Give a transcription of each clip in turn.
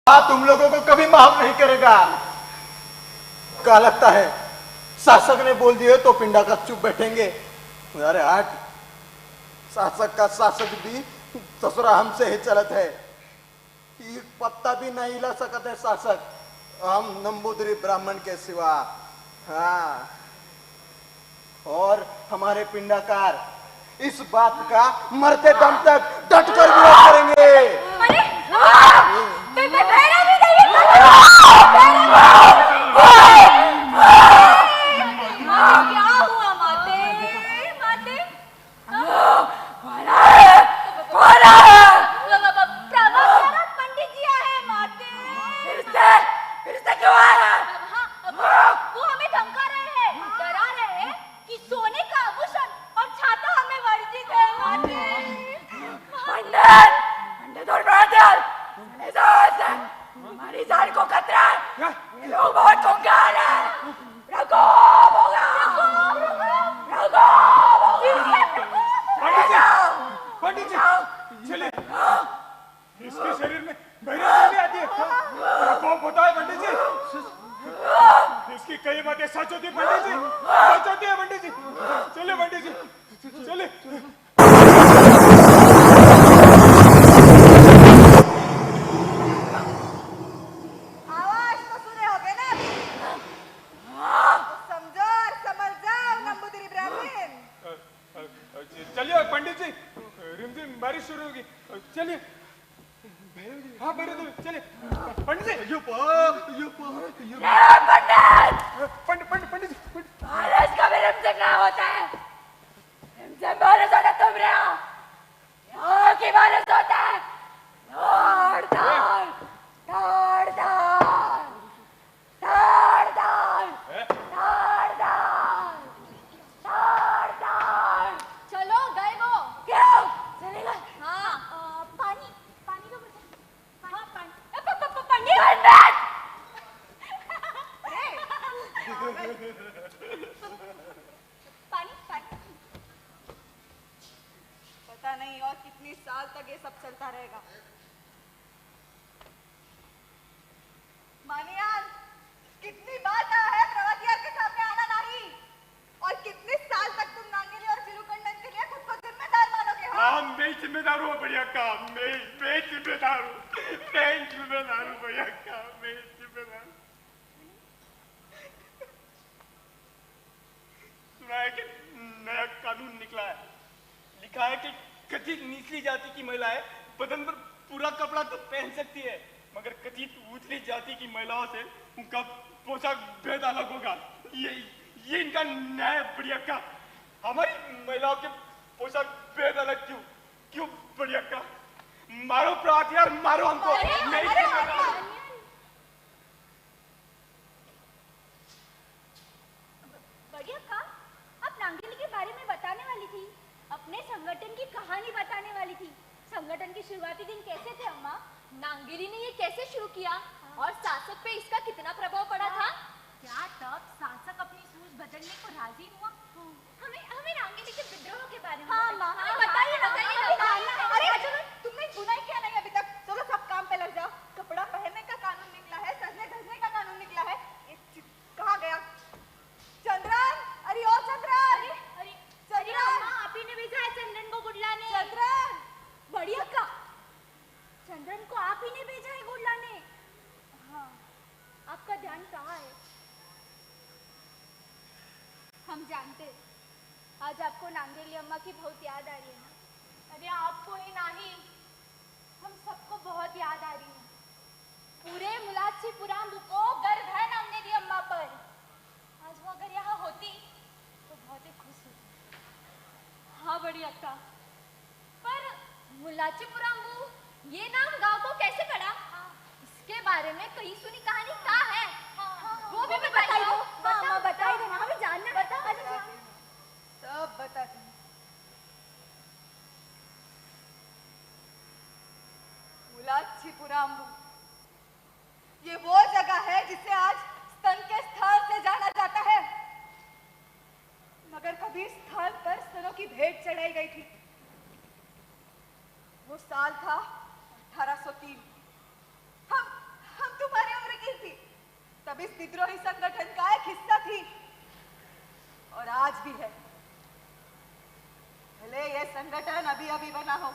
तुम लोगों को कभी माफ नहीं करेगा। क्या लगता है शासक ने बोल दिए तो पिंडा का चुप बैठेंगे? अरे हट, शासक का शासक भी ससुरा हमसे ही चलत है। एक पत्ता भी नहीं हिला सकते है शासक हम नंबूदरी ब्राह्मण के सिवा। हाँ, और हमारे पिंडाकार इस बात का मरते दम तक डटकर विरोध करेंगे। अरे क्या हुआ माते? माते पंडित जी आए माते। फिर से क्यों आया? वो हमें धमका रहे हैं, डरा रहे हैं कि सोने का आभूषण और छाता हमें वर्जित है माते। पंडित और ब्राह्मण हमारी जान को खतरा है। लोग बहुत खूंखार हैं। प्रकोप होगा। पंडित जी चलिए, इसके शरीर में भैरवी आती है, प्रकोप होता है पंडित जी। इसकी कई बातें सच होती है पंडित जी, सच होती है पंडित जी। चलिए पंडित जी चलिए। आवाज तो सुने होगे ना अभी? तो समझो और समझ जाओ नंबूदरी ब्राह्मण। चलिए पंडित जी, रिमझिम बारिश शुरू होगी। चलिए, हाँ भैरवी चलिए पंडित जी। पंडित जी बारिश कभी रिमझिम ना होता है। रिमझिम बारिश होता तुम रहे हो। यहाँ की बारिश होता है धार धार धार धार धार धार धार धार धार। चलो गए वो। क्यों चले गए? हाँ, पानी पानी का बर्तन। हाँ, पानी। पानी पानी। पता नहीं और कितनी साल तक ये सब चलता रहेगा। मानियान, कितनी बार कहा है प्रवादियार के सामने आना नहीं, और कितने साल तक तुम नांगेली और चिरुकंडन के लिए खुद को जिम्मेदार मानोगे? हाँ, मैं जिम्मेदार हूँ बढ़िया काम। मैं जिम्मेदार हूँ, मैं जिम्मेदार हूँ बढ़िया काम, मैं जिम्मेदार हूँ। सुना है कि नया कानून निकला है, लिखा है कि कथित निचली जाति की महिलाएं बदन पर पूरा कपड़ा तो पहन सकती है, मगर कथित ऊंचली जाति की महिलाओं से उनका पोशाक भेद अलग होगा। ये इनका न्याय बढ़िया का। हमारी महिलाओं के पोशाक भेद अलग क्यों बढ़िया का? मारो प्रार्थयार, मारो हमको। बढ़िया का, आप नांगेली के बारे में बताने वाली थी, अपने संगठन की कहानी बताने वाली थी। संगठन के शुरुआती दिन कैसे थे अम्मा? नांगेली ने ये कैसे शुरू किया और शासक पे इसका कितना प्रभाव पड़ा था? क्या तब शासक अपनी सूझ बदलने को राजी हुआ? हमें नांगेली के विद्रोह के बारे में बताइए। अरे तुमने सुना क्या नहीं अभी तक? चलो सब काम पे लग जाओ। कपड़ा पहनने का कानून निकला है, सजने धजने का कानून निकला है। कहाँ गया चंद्रन? अरे ओ चंद्रन! अरे अम्मा, आप ही ने भेजा है चंद्रन को गुडलाने। चंद्रन! बढ़िया का, चंद्रन को आप ही ने भेजा है गुडलाने। हाँ, आपका ध्यान कहाँ है? हम जानते हैं, आज आपको नांगेली अम्मा की बहुत याद आ रही है ना? अरे आपको ही नहीं, हम सबको बहुत याद आ रही है। पूरे मुलाच्छीपुरम को गर्व है नांगेली अम्मा पर। आज वो अगर यहाँ होती तो बहुत ही खुश होती। हाँ बड़ी अक्का, पर मुलाच्छीपुरम ये नाम गांव को कैसे पड़ा? इसके बारे में कहीं सुनी कहानी क्या है? वो भी बताइए। हाँ, बताइए ना, हमें जानना है। सब बताती हूँ। मुलाच्छीपुरम ये वो जगह है जिसे आज स्तन के स्थल से जाना जाता है, मगर कभी स्थल पर स्तनों की भेंट चढ़ाई गई थी। वो साल था 1803। जब इस विद्रोही संगठन का एक हिस्सा थी और आज भी है। भले यह संगठन अभी अभी बना हो,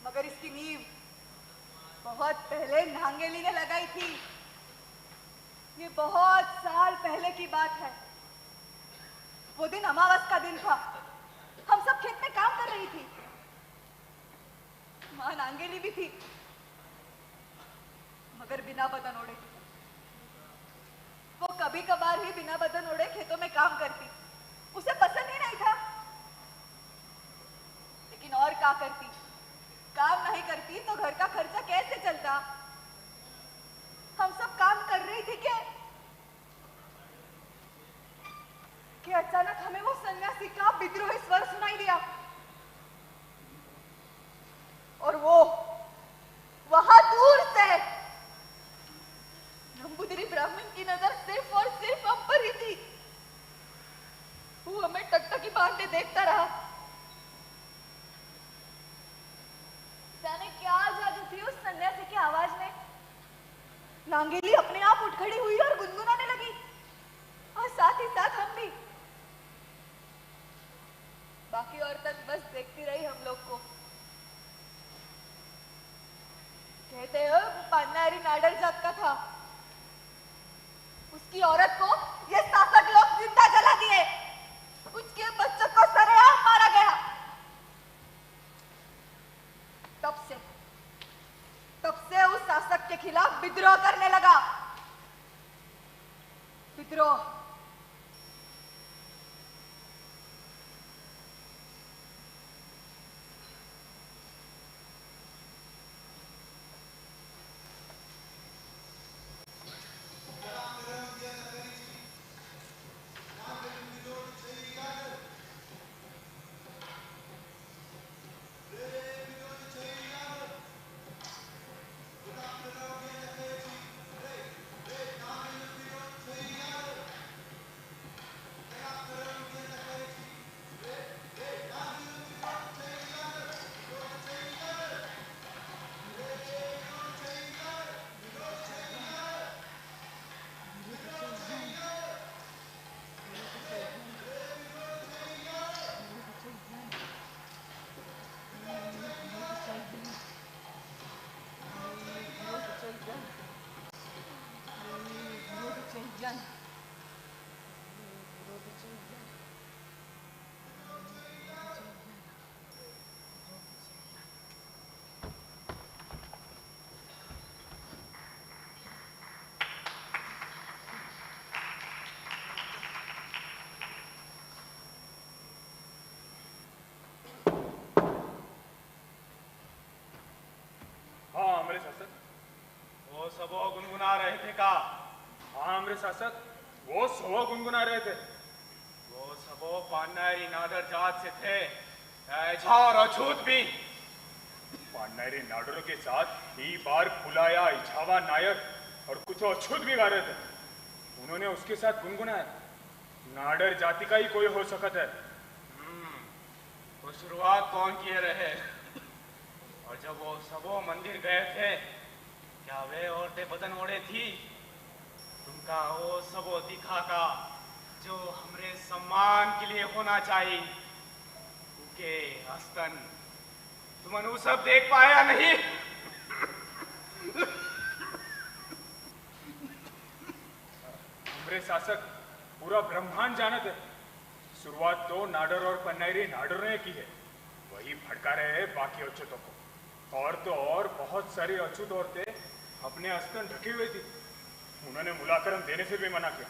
मगर इसकी नींव बहुत पहले नांगेली ने लगाई थी। ये बहुत साल पहले की बात है। वो दिन अमावस का दिन था। हम सब खेत में काम कर रही थी। मां नांगेली भी थी, मगर बिना बदन ओढ़े। वो कभी कभार ही बिना बदन ओढ़े खेतों में काम करती। उसे पसंद ही नहीं था, लेकिन और क्या करती? काम नहीं करती तो घर का खर्चा कैसे चलता? हम सब काम कर रही थी कि अचानक हमें वो सन्यासी का विद्रोही स्वर सुनाई दिया। और वो वहां दूर से नंबूदिरी ब्राह्मण की नजर सिर्फ और सिर्फ हम पर ही थी। वो हमें टकटकी बांधे देखता रहा। जाने क्या जादू थी उस सन्यासी की आवाज में। नांगेली अपने आप उठ खड़ी हुई और गुनगुनाने लगी, और साथ ही साथ हम भी। बाकी औरतें बस देखती रही हम लोग को। कहते हो पान्नारी नाडर जात का था। उसकी औरत को ये शासक लोग जिंदा जला दिए। उसके बच्चों को सरेआम मारा गया। तब से उस शासक के खिलाफ विद्रोह करने लगा। विद्रोह। मेरे शासक, वो सब गुनगुना रहे थे का? हाँ मेरे शासक, वो सब गुनगुना रहे थे। वो सब पान्नारी नाडर जात से थे, ऐझा और अछूत भी। पान्नारी नाडरों के साथ ई बार फुलाया इछावा नायर और कुछ अछूत भी गा रहे थे। उन्होंने उसके साथ गुनगुनाया, नाडर जाति का ही कोई हो सकता है। तो शुरुआत कौन किए रहे? और जब वो सबो मंदिर गए थे, क्या वे औरतें बदन ओढ़े थी? तुमका वो सबो दिखा का जो हमरे सम्मान के लिए होना चाहिए। उनके हस्तन तुमन वो सब देख पाया नहीं? हमरे शासक पूरा ब्रह्मांड जानते है। शुरुआत तो नाडर और पन्नारी नाडर ने की है, वही भड़का रहे हैं बाकी अछूतों को। और तो और बहुत सारी अछूत औरतें अपने अस्तन ढके हुए थी। उन्होंने मुलाकरम देने से भी मना किया।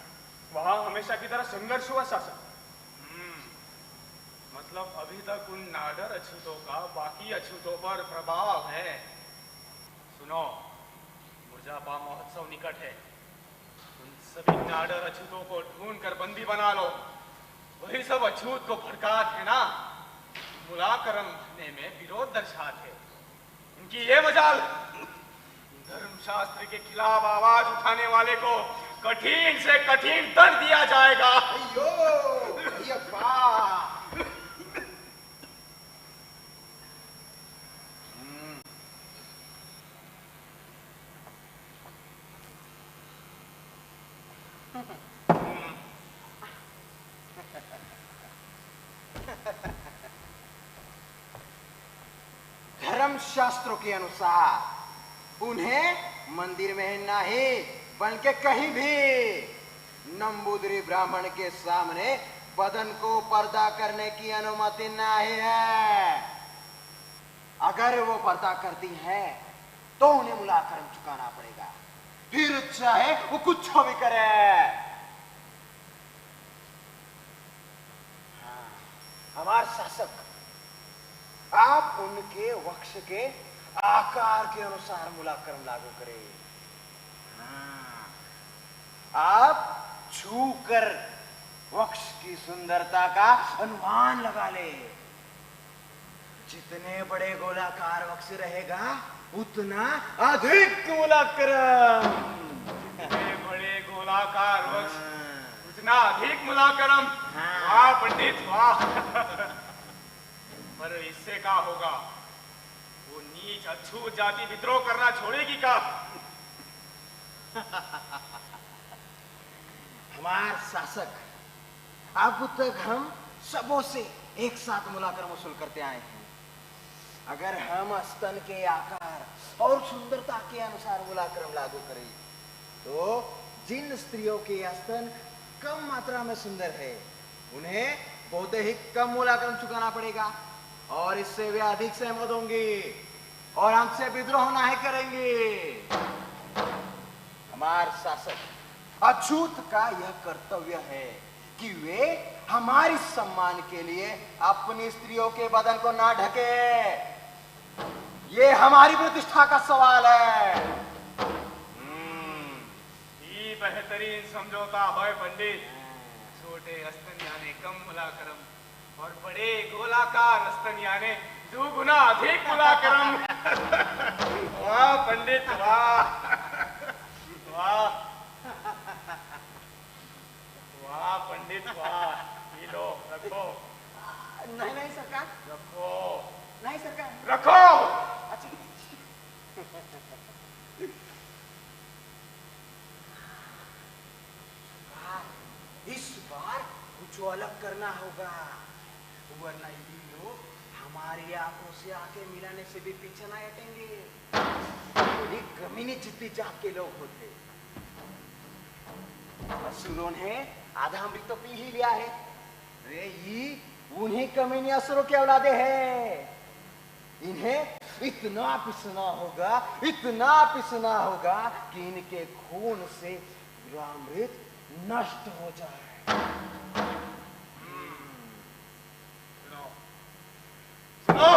वहां हमेशा की तरह संघर्ष हुआ शासक। मतलब अभी तक उन नाडर अछूतों का बाकी अछूतों पर प्रभाव है। सुनो, मुरजापा महोत्सव निकट है। उन सभी नाडर अछूतों को ढूंढ कर बंदी बना लो। वही सब अछूत को भड़काते है ना, मुलाकरम भरने में विरोध दर्शाते। इनकी ये मजाल, धर्मशास्त्र के खिलाफ आवाज उठाने वाले को कठिन से कठिन दंड दिया जाएगा। धर्म शास्त्रों के अनुसार उन्हें मंदिर में नहीं बल्कि कहीं भी नंबूदरी ब्राह्मण के सामने बदन को पर्दा करने की अनुमति नहीं है। अगर वो पर्दा करती हैं तो उन्हें मुलाकरम चुकाना पड़ेगा, फिर चाहे वो कुछ भी करे। हाँ, हमारे शासक आप उनके वक्ष के आकार के अनुसार मुलाकरम लागू करें। हाँ, आप छूकर वक्ष की सुंदरता का अनुमान लगा ले। जितने बड़े गोलाकार वक्ष रहेगा उतना अधिक मुलाकरम। जितने बड़े गोलाकार वक्ष उतना अधिक मुलाकरम। वाह पंडित वाह। पर इससे क्या होगा? वो नीच अछूत जाति विद्रोह करना छोड़ेगी क्या? हमारे शासक अब तक हम सबों से एक साथ मुलाकरम वसूल करते आए हैं। अगर हम स्तन के आकार और सुंदरता के अनुसार मुलाकरम लागू करें तो जिन स्त्रियों के स्तन कम मात्रा में सुंदर है उन्हें बहुत ही कम मुलाकरम चुकाना पड़ेगा और इससे वे अधिक सहमत होंगे और हमसे विद्रोह नहीं करेंगे। हमारे शासक अछूत का यह कर्तव्य है कि वे हमारी सम्मान के लिए अपनी स्त्रियों के बदन को ना ढके। ये हमारी प्रतिष्ठा का सवाल है। ये बेहतरीन समझौता है पंडित। छोटे स्तन यानी कम मुलाकरम और बड़े गोलाकार स्तन यानी दुगुना अधिक मुलाकरम। वाह पंडित वाह वाह वाह पंडित वाह। ये लो रखो। नहीं नहीं सरकार, रखो नहीं सरकार, रखो। अच्छा इस बार कुछ अलग करना होगा वरना ये लोग हमारी आंखों से आंखें मिलाने से भी पीछे ना हटेंगे। ये कमीनी जितनी जात के लोग होते। असुरों ने आधा अमृत तो पी ही लिया है। अरे ये उन्हीं कमीनी असुरों के औलादे हैं। इन्हें इतना पिसना होगा कि इनके खून से अमृत नष्ट हो जाए। सुनो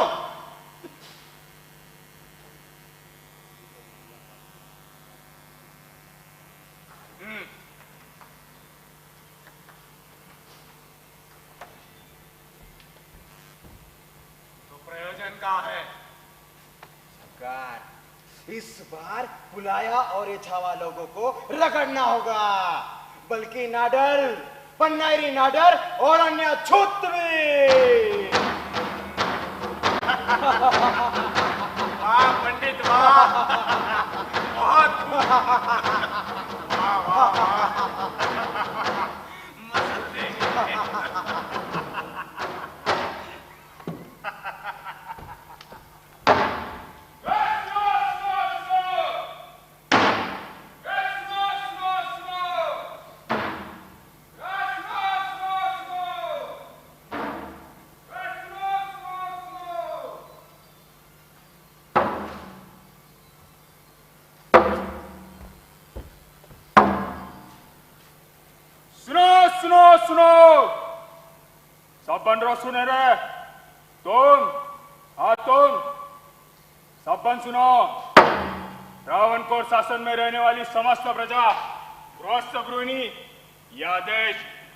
तो प्रयोजन का है? सरकार इस बार बुलाया और ये छावा लोगों को रगड़ना होगा, बल्कि नाडर, पन्नारी नाडर और अन्य छूत भी। वाह पंडित वाह। बहुत वाह वाह वाह। मस्त सुनो सब बन रहो, सुने रे तुम। हाँ तुम सब बन सुनो। रावणकोट शासन में रहने वाली समस्त प्रजा गृहस्थगृहिणी यह आदेश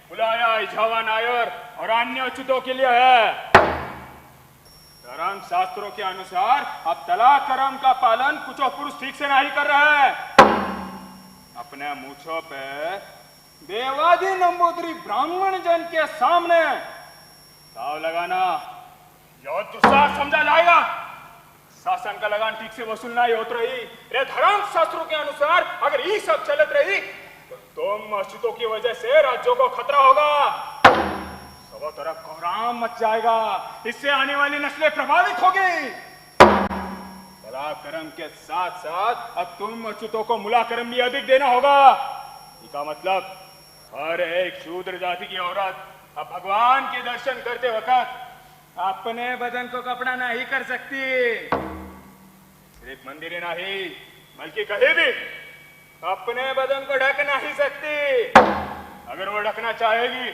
बुलाया इझावा नायर और अन्य अच्युतों के लिए है। धर्म शास्त्रों के अनुसार अब तलाक कर्म का पालन कुछ पुरुष ठीक से नहीं कर रहे हैं। अपने मूछों पे देवादि नंबूदरी ब्राह्मण जन के सामने दाव लगाना यह दुस्साहस समझा जाएगा। शासन का लगान ठीक से वसूल नहीं होत रही रे धर्म शास्त्रों के अनुसार अगर ये सब चलत रही तो तुम अछूतों की वजह से राज्यों को खतरा होगा, सब तरफ कोहराम मच जाएगा, इससे आने वाली नस्लें प्रभावित होगी। मुलाकरम के साथ साथ अब तुम अछूतों को मुलाकरम भी अधिक देना होगा। इसका मतलब हर एक शूद्र जाति की औरत अब भगवान के दर्शन करते वक्त अपने बदन को कपड़ा नहीं कर सकती, सिर्फ मंदिर ही नहीं बल्कि कहीं भी अपने बदन को ढक नहीं सकती। अगर वो ढकना चाहेगी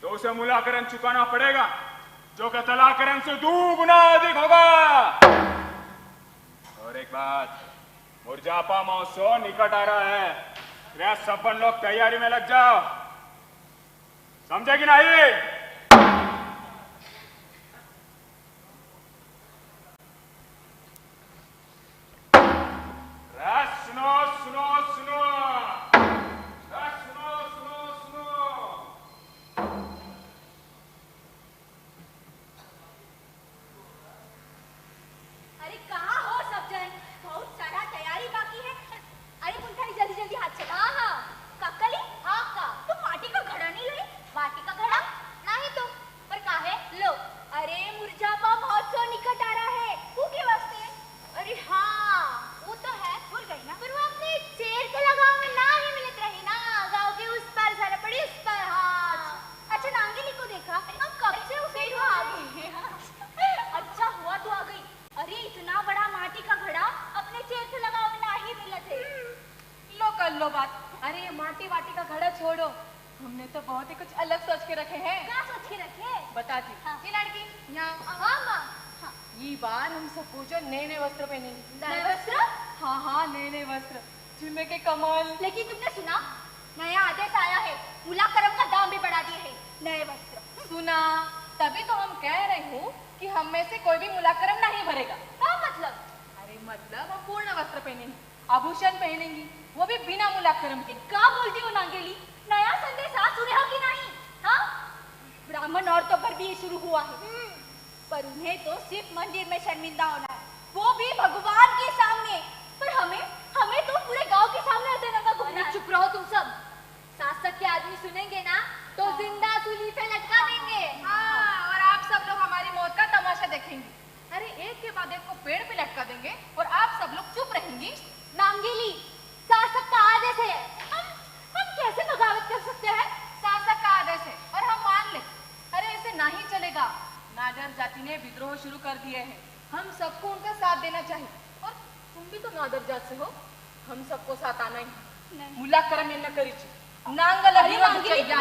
तो उसे मुलाकरम चुकाना पड़ेगा, जो कि तलाकरम से 2 गुना अधिक होगा। और एक बात, मुरजापा महोत्सव निकट आ रहा है, रे सब लोग तैयारी में लग जाओ, समझे कि नहीं? सुनो सुनो सुनो, सुनो सुनो सुनो। अरे कहाँ हो सब जन? बहुत सारा तैयारी बाकी है। अरे कुंठाई जल्दी जल्दी हाथ चला। हाँ कक्कली, हाँ का तुम माटी का घड़ा नहीं लाई? माटी का घड़ा नहीं तो पर काहे लो। अरे मुरजापा महोत्सव निकट आ रहा है, वो के वास्ते? अरे हाँ वो तो है, भूल गई ना। पर वो अपने चेर के लगाव में ना ही मिलत रही ना, गांव के उस पार सारा पड़ी उस पार। हाँ अच्छा नांगेली को देखा, हम कब से उसे ही आ गए। अच्छा हुआ तो आ गई। अरे इतना बड़ा माटी का घड़ा अपने चेर से लगाव में ना ही मिलत है। लो कर लो बात। अरे ये माटी वाटी का घड़ा छोड़ो, हमने तो बहुत ही कुछ अलग सोच के रखे हैं। क्या सोच के रखे? बताती हाँ। ये लड़की यहाँ हाँ माँ। हाँ ये बार हम सब पूछो नए नए वस्त्र पहनेंगे। नए वस्त्र? हाँ नए नए वस्त्र, जिनमें के कमाल। लेकिन तुमने सुना नया आदेश आया है, मुलाकरम का दाम भी बढ़ा दिए है। नए वस्त्र सुना, तभी तो हम कह रही हूँ कि हम में से कोई भी मुलाकरम नहीं भरेगा। क्या मतलब? अरे मतलब हम पूर्ण वस्त्र पहनेंगे, आभूषण पहनेंगी, वो भी बिना मुलाकरम के। क्या बोलती हो नांगेली? नया संदेश आज सुने हो कि नहीं? हाँ ब्राह्मण औरतों पर भी ये शुरू हुआ है, पर उन्हें तो सिर्फ मंदिर में शर्मिंदा होना है, वो भी भगवान के सामने। पर हमें तो पूरे गांव के सामने ऐसे नंगा घूमना है। चुप रहो तुम सब, शासक के आदमी सुनेंगे ना तो जिंदा सूली पे लटका देंगे। हाँ, और आप सब लोग हमारी मौत का तमाशा देखेंगे। अरे एक के बाद एक को पेड़ पे लटका देंगे और आप सब लोग चुप रहेंगी। नांगेली शासक का आदेश है, हम कैसे बगावत कर सकते हैं? शासक का आदेश है और हम मान ले। अरे ऐसे नहीं चलेगा, नाडर जाति ने विद्रोह शुरू कर दिए हैं, हम सबको उनका साथ देना चाहिए। और तुम भी तो नाडर जात से हो, हम सबको साथ आना ही। मुलाकरम न करीची, नांगल विरोध चाहिए,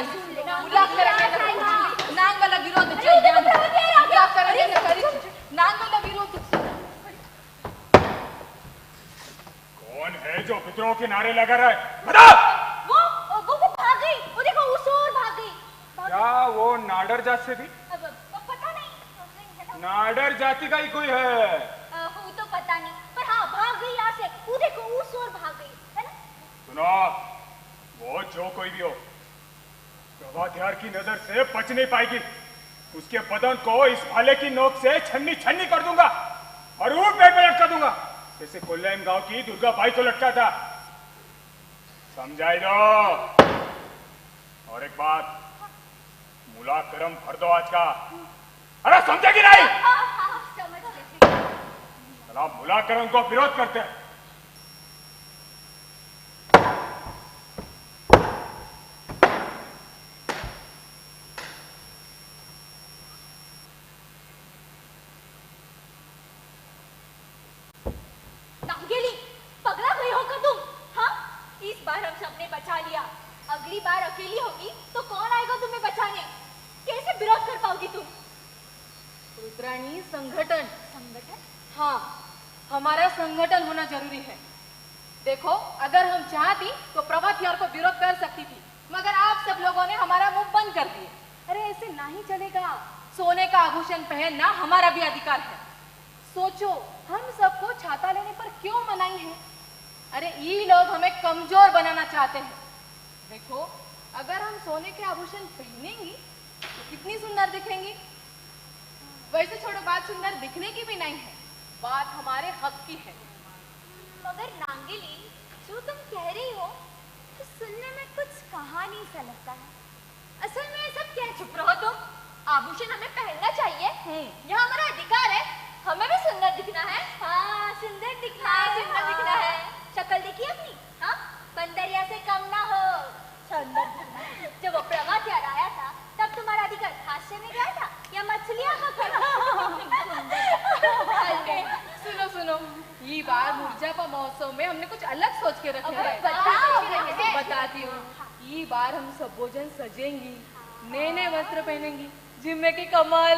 मुलाकरम न करीची, नांगल विरोध चाहिए, मुलाकरम न करीची, नांगल विरोध। कौन है जो विद्रोह के नारे लगा रहा है? बता। वो भाग गई, वो देखो उस ओर भाग गई। क्या वो नाडर जात से भी? पता नहीं, नाडर जाति का ही कोई है? वो तो पता नहीं, पर हाँ भाग गई यहाँ से। वो देखो उस ओर भाग गई है ना। सुनो, वो जो कोई भी हो, गवात्यार की नजर से बच नहीं पाएगी। उसके बदन को इस भाले की नोक से छन्नी छन्नी कर दूंगा और वो पेड़ पे लटका दूंगा, जैसे कोल्लैम गांव की दुर्गा बाई को लटका था। समझाई दो। और एक बात, मुलाकरम भर दो आज का। अरे समझेगी नहीं? समझ गई। चला मुलाकरम को विरोध करते हैं। नांगेली पगला गई हो क्या तुम? हाँ इस बार हम सबने बचा लिया, अगली बार अकेली होगी तो कौन आएगा तुम्हें बचाने? कैसे विरोध कर पाओगी तुम? रुद्राणी संगठन। संगठन? हाँ, हमारा संगठन होना जरूरी है। देखो, अगर हम चाहती तो प्रभात यार को विरोध कर सकती थी, मगर आप सब लोगों ने हमारा मुंह बंद कर दिए। अरे ऐसे नहीं चलेगा, सोने का आभूषण पहनना हमारा भी अधिकार है। सोचो, हम सबको छाता लेने पर क्यों मनाई है? अरे ये लोग हमें कमजोर बनाना चाहते हैं। देखो, अगर हम सोने के आभूषण पहनेंगी तो कितनी सुंदर दिखेंगी। वैसे छोड़ो, बात सुंदर दिखने की भी नहीं है, बात हमारे हक की है। मगर नांगेली जो तुम कह रही हो तो सुनने में कुछ कहानी सा लगता है। असल में ये सब क्या? चुप रहो तुम। आभूषण हमें पहनना चाहिए, यह हमारा अधिकार है। हमें भी सुंदर दिखना है। हाँ, सुंदर दिखना है, सुंदर दिखना है। शक्ल देखिए अपनी, हाँ, बंदरिया से कम ना हो। सुंदर जब वो प्रभात याद आया था तब तुम्हारा अधिकार हास्य में गया था या मछलियां सुनो सुनो, ये बार मुरझापा महोत्सव में हमने कुछ अलग सोच के रखा है। बताती हूँ, ये बार हम सब भोजन सजेंगी, नए नए वस्त्र पहनेंगी, जिम्मे की कमल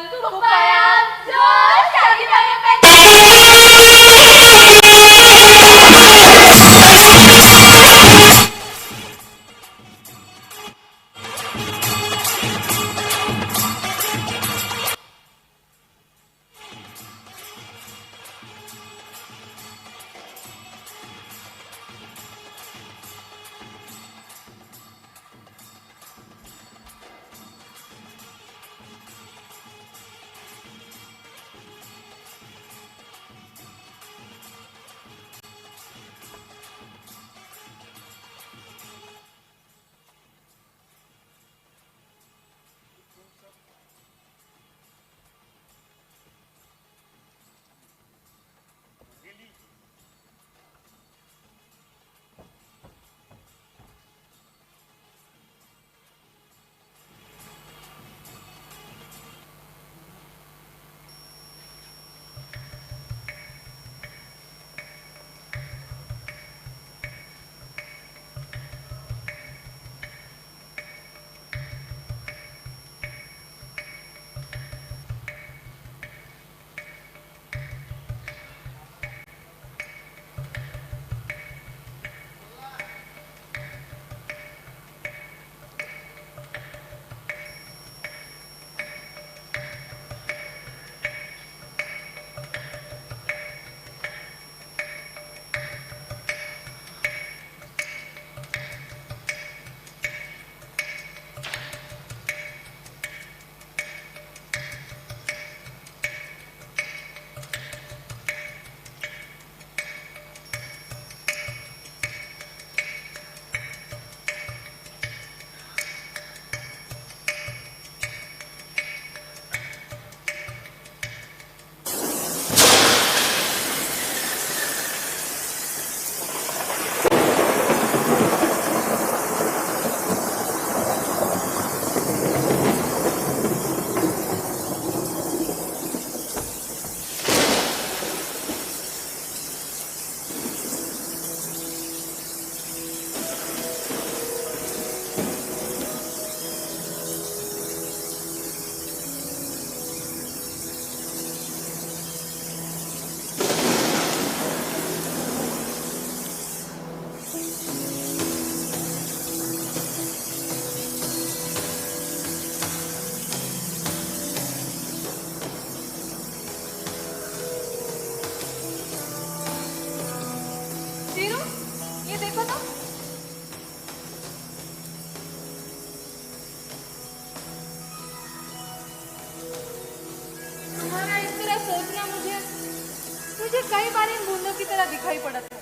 मुझे कई बार इन बूंदों की तरह दिखाई पड़ा था,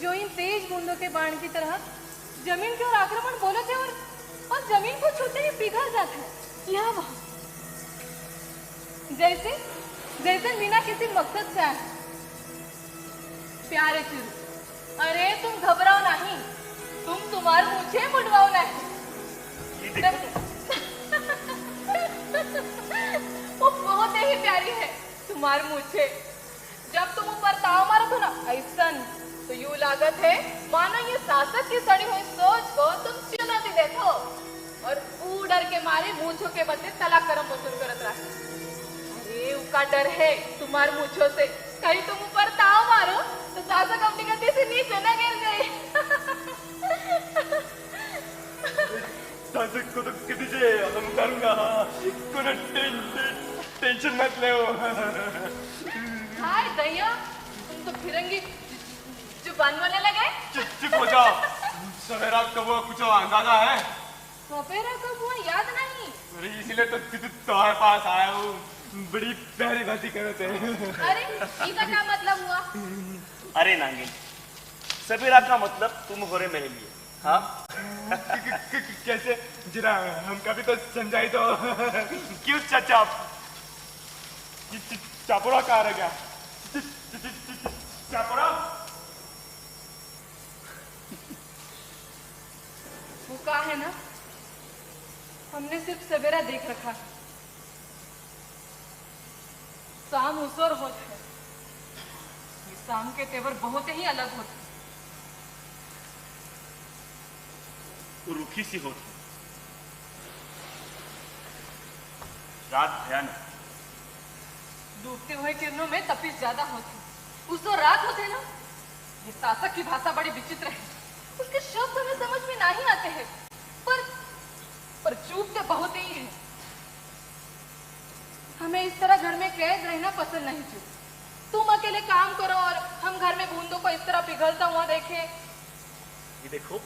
जो इन तेज बूंदों के बाण की तरह जमीन की ओर आक्रमण बोले थे और जमीन को छूते ही पिघल जाते हैं। यहाँ वहाँ जैसे जैसे बिना किसी मकसद से आए। प्यारे चिरू, अरे तुम घबराओ नहीं, तुम तुम्हारे मुझे मुड़वाओ नहीं। वो बहुत ही प्यारी है तुम्हारे मुझे। जब तुम ऊपर ताव मारो तो ना ऐसा तो यूं लागत है मानो ये शासक की सड़ी हुई सोच को तुम चुनौती देखो और डर के मारे मूछों के बदले तला करम वसूल करत रहे। अरे उसका डर है तुम्हारे मूछों से, कहीं तुम ऊपर ताव मारो तो शासक अपनी गति से नीचे न गिर गई। शासक को तो किसी से हम करूंगा, कोई टेंशन मत ले। हाय दैया, तुम तो फिरंगी जुबान बोलने लगे। चुप हो जाओ। सवेरा कब हुआ कुछ अंदाजा है? सवेरा कब हुआ याद नहीं। अरे इसलिए तो तुम्हारे पास आया हूँ, बड़ी प्यारी बातें करते हैं। अरे इसका क्या मतलब हुआ? अरे नांगिन, सवेरा का मतलब तुम हो रहे मेरे लिए, हाँ कैसे जरा हमका भी तो समझाई तो क्यों चाचा चापोरा कहाँ रह गया चापोरा वो कहा है ना, हमने सिर्फ सवेरा देख रखा है, शाम उस और होती है। ये शाम के तेवर बहुत ही अलग होते हैं। रूखी सी होती, रात भयानक, डूबते हुए किरणों में तपिश ज्यादा होती। उस और रात होते ना, ये शासक की भाषा बड़ी विचित्र है। उसके शब्द हमें समझ में नहीं आते हैं, पर चूकते बहुत ही है। हमें इस तरह घर में कैद रहना पसंद नहीं चूक। तुम अकेले काम करो और हम घर में बूंदों को इस तरह पिघलता हुआ देखें। ये देखो,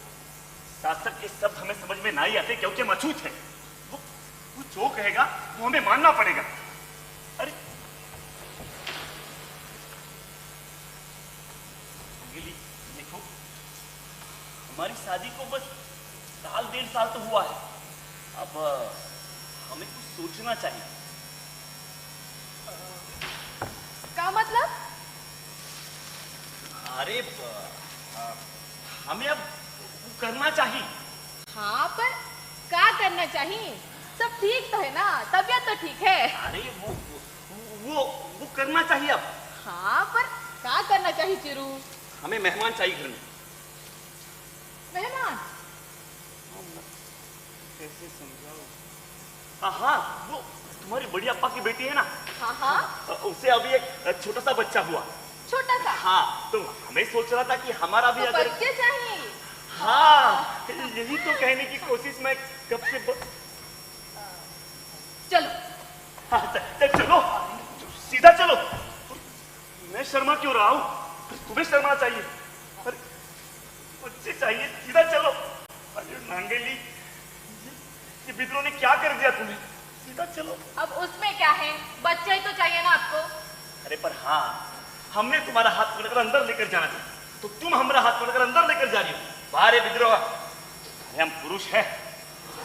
शासक के शब्द हमें समझ में नहीं आते क्योंकि हम अछूत है। वो जो कहेगा वो हमें मानना पड़ेगा। अरे अंजलि, देखो, हमारी शादी को बस साल 1.5 साल तो हुआ है। अब हमें कुछ सोचना चाहिए। क्या मतलब? अरे हमें अब करना चाहिए। हाँ, पर क्या करना चाहिए? सब ठीक तो है ना, तबीयत तो ठीक है। अरे वो करना चाहिए अब। हाँ, पर क्या करना चाहिए चिरू? हमें मेहमान चाहिए घर में। मेहमान? कैसे समझाओ? हाँ, वो तुम्हारी बड़ी अप्पा की बेटी है ना। हाँ हाँ, उसे अभी एक छोटा सा बच्चा हुआ। छोटा सा? हाँ, तो हमें सोच रहा था कि हमारा भी तो अगर बच्चे चाहिए। हाँ, यही तो कहने की कोशिश मैं कब से चलो। हाँ, चलो, सीधा चलो। मैं शर्मा क्यों रहा हूँ? तुम्हें शर्मा चाहिए। अरे बच्चे चाहिए, सीधा चलो। अरे नांगेली, ये बिद्रोह ने क्या कर दिया तुम्हें? सीधा चलो। अब उसमें क्या है, बच्चा ही तो चाहिए ना आपको। अरे पर हाँ, हमने तुम्हारा हाथ पकड़कर अंदर लेकर जाना था, तो तुम हमारा हाथ पकड़कर अंदर लेकर जा रही हो। बाहर विद्रोह, अरे हम पुरुष हैं।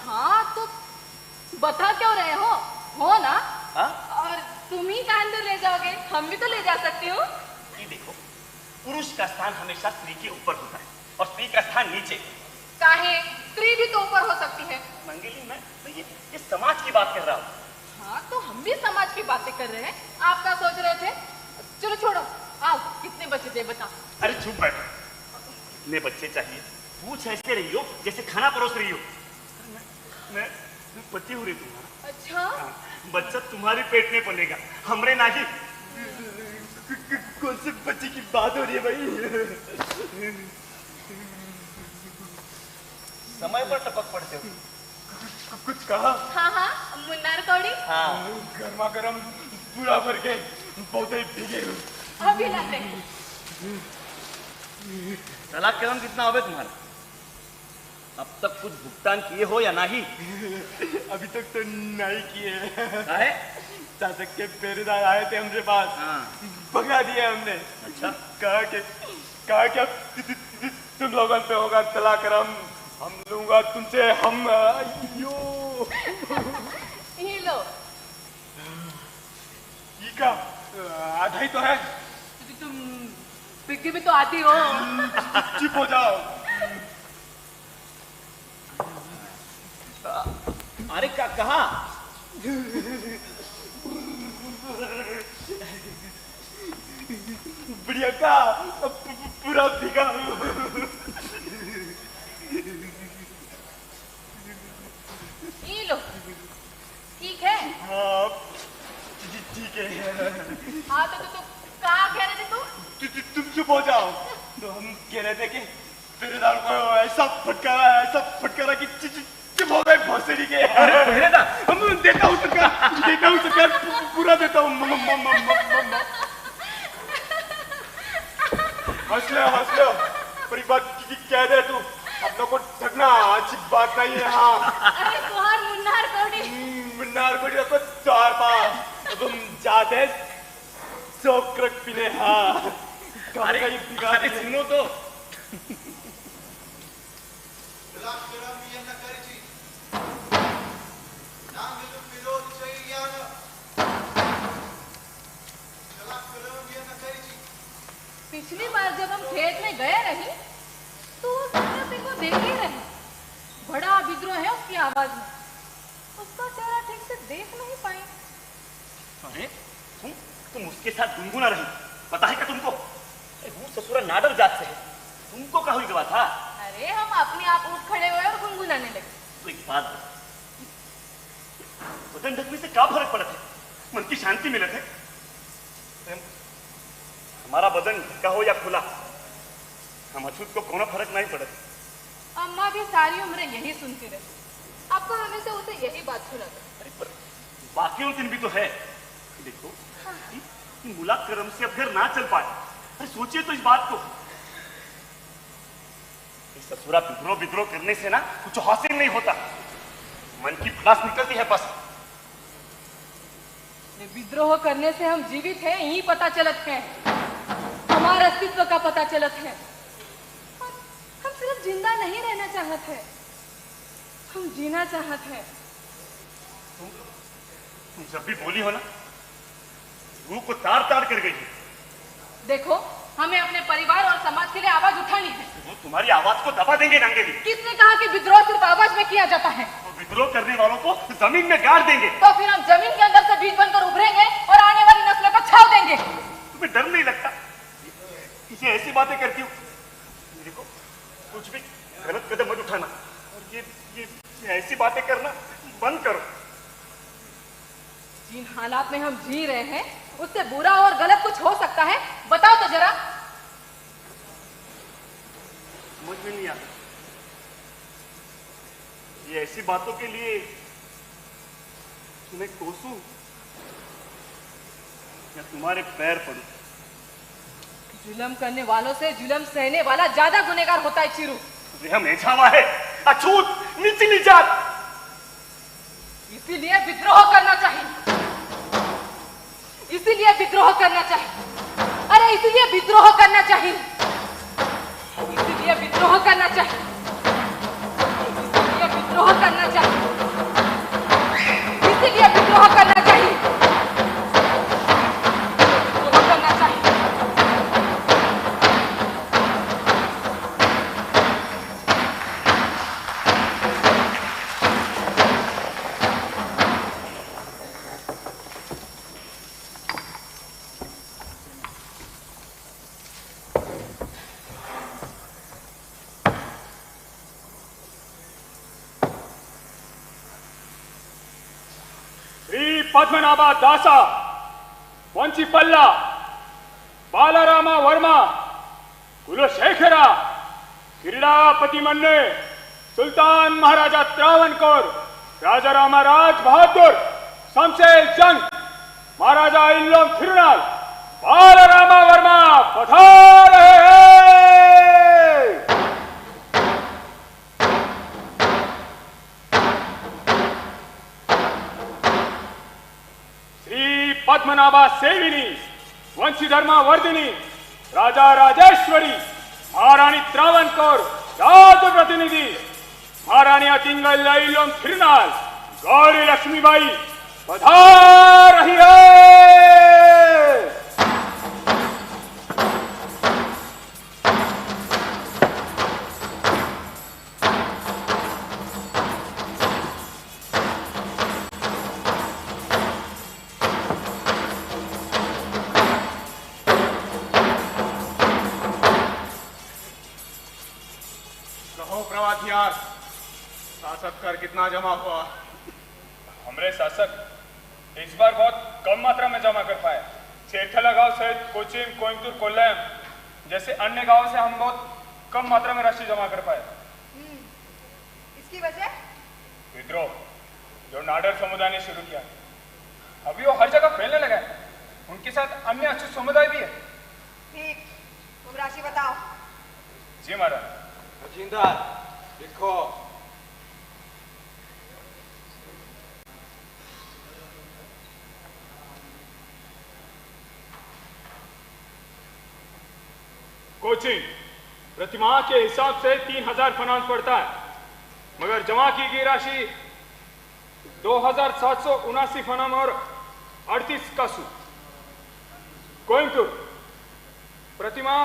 हाँ, तो बता क्यों रहे हो ना? हाँ? और तुम ही कहाँ अंदर ले जाओगे, हम भी तो ले जा सकती हो। ये देखो, पुरुष का स्थान हमेशा स्त्री के ऊपर होता है और स्त्री का स्थान नीचे। काहे, स्त्री भी तो ऊपर हो सकती है। मंगेली, मैं तो ये समाज की बात कर रहा हूँ। हाँ, तो हम भी समाज की बातें कर रहे हैं। आप क्या सोच रहे थे? चलो छोड़ो, आओ, कितने बच्चे थे बताओ। अरे चुप बैठो। कितने बच्चे चाहिए? पूछ ऐसे रही हो जैसे खाना परोस रही हो। मैं पति हूँ रे तुम्हारा। अच्छा, बच्चा तुम्हारे पेट में पलेगा, हमरे नहीं। कौन से बच्चे की बात हो रही है भाई? समय पर टपक पड़ते हो। कुछ कहा? हाँ हाँ, मुन्नार कौड़ी। हाँ, गर्मा गर्म पूरा भर के बहुत ही भीगे हो। अभी लाते हैं। तलाक कदम कितना हो तुम्हारा? अब तक कुछ भुगतान किए हो या नहीं? अभी तक तो नहीं किए। है? शासक के पहरेदार आए थे हमरे पास, हाँ। भगा दिया हमने। अच्छा। कहा क्या तुम लोगों पे होगा तलाक करम, हम लूंगा तुमसे, हम यो ये लो। ये का आधा ही तो है। तुम पिग्गी भी तो आती हो। चुप हो जाओ। अरे कहा? बढ़िया का पूरा भीगा। ये लो, ठीक है। हाँ ठीक है। हाँ, तो कहाँ कह रहे थे तुम? तुम चुप हो जाओ। तो हम कह रहे थे कि पहरेदार को ऐसा फटकारा कि चुप हो गए भोसड़ी के। अरे पहरेदार, हम देता हूँ सरकार, पूरा देता हूँ। हंस लो, पर एक बात कह दे तू, हम लोग को ठगना अच्छी बात नहीं है। हाँ, अरे तुम्हार मुन्नार कौड़ी। मुन्नार को देखो चार पास, तुम जाते सोक्रक पीने। हाँ, अरे सुनो तो। पिछली बार जब हम खेत में गए नहीं तो उस दिन सिंह को देख ही रहे। बड़ा विद्रोह है उसकी आवाज में। उसका चेहरा ठीक से देख नहीं पाए। अरे तुम उसके साथ गुनगुना रही, पता है क्या तुमको? वो ससुरा नाडर जात से है, तुमको क्या हुई गवा था? अरे हम अपने आप उठ खड़े हुए और गुनगुनाने लगे। तो एक बात बता, बदन ढकने से क्या फर्क पड़ता है? मन की शांति मिलत है। हमारा बदन ढका हो या खुला, हम अछूत को कोनो फर्क नहीं पड़ता। अम्मा भी सारी उम्र यही सुनती रही। आपको हमेशा उसे यही बात सुनाता। अरे पर बाकी और दिन भी तो है। देखो कि मुलाक करम से अब घर ना चल पाए। अरे सोचिए तो इस बात को। इस ससुरा विद्रोह करने से ना कुछ हासिल नहीं होता, मन की भड़ास निकलती है बस। विद्रोह करने से हम जीवित हैं यही पता चलत है, हमारे अस्तित्व का पता चलत है। हम सिर्फ जिंदा नहीं रहना चाहत है, हम जीना चाहत है। तुम जब भी बोली हो ना, रूह को तार तार कर गई है। देखो हमें अपने परिवार और समाज के लिए आवाज उठानी है। वो तुम्हारी आवाज को दबा देंगे नांगेली। किसने कहा कि विद्रोह सिर्फ आवाज में किया जाता है? तो विद्रोह करने वालों को जमीन में गाड़ देंगे। तो फिर हम जमीन के अंदर से बीज बनकर उभरेंगे और आने वाली नस्लों को छाव देंगे। तुम्हें डर नहीं लगता? ये ऐसी बातें करती हो। देखो कुछ भी गलत कदम मत उठाना और ये ऐसी बातें करना बंद करो। जिन हालात में हम जी रहे हैं उससे बुरा और गलत कुछ हो सकता है? बताओ तो जरा। समझ में नहीं आता। ये ऐसी बातों के लिए तुम्हें कोसूं या तुम्हारे पैर पड़ूं? जुल्म करने वालों से जुल्म सहने वाला ज्यादा गुनहगार होता है चिरू। हम एझावा है, अछूत, निचली जात। इसीलिए विद्रोह करना चाहिए, इसीलिए विद्रोह करना चाहिए। अरे इसीलिए विद्रोह करना चाहिए, इसीलिए विद्रोह करना चाहिए, इसीलिए विद्रोह करना चाहिए, इसीलिए विद्रोह करना चाहिए, विद्रोह करना चाहिए। ಪದ್ಮನಾಭ ದಾಸ, ವಂಚಿಪಲ್ಲ, ಬಾಲರಾಮ ವರ್ಮ, ಕುಲಶೇಖರ, क्रीड़ापति मन्ने, सुल्तान महाराजा त्रावणकोर, राजा रामाराज बहादुर, शमशेर जंग, महाराजा इल्लोम थिरुनाल, बालरामा वर्मा पधार रहे हैं। श्री पद्मनाभा सेविनी, वंशीधर्मा वर्धिनी, राजा राजेश्वरी, महारानी त्रावणकोर, राज प्रतिनिधि, महारानी अतिंगल इल्लोम थिरुनाल, गौरी लक्ष्मीबाई पधार रही है। प्रवाधियार, शासक कर कितना जमा हुआ? हमरे शासक इस बार बहुत कम मात्रा में जमा कर पाए। चेठला गांव सहित कोचीन, कोयंबटूर, कोल्लम जैसे अन्य गांवों से हम बहुत कम मात्रा में राशि जमा कर पाए। इसकी वजह? विद्रोह जो नाडर समुदाय ने शुरू किया, अभी वो हर जगह फैलने लगा है। उनके साथ अन्य अच्छे समुदाय भी है। ठीक, तुम राशि बताओ। जी महाराज। जिंदार लिखो। कोचिंग प्रतिमाह के हिसाब से 3000 फनांस पड़ता है। मगर जमा की गई राशि 2779 फनाम और 38 कासू। कोयमतूर प्रतिमा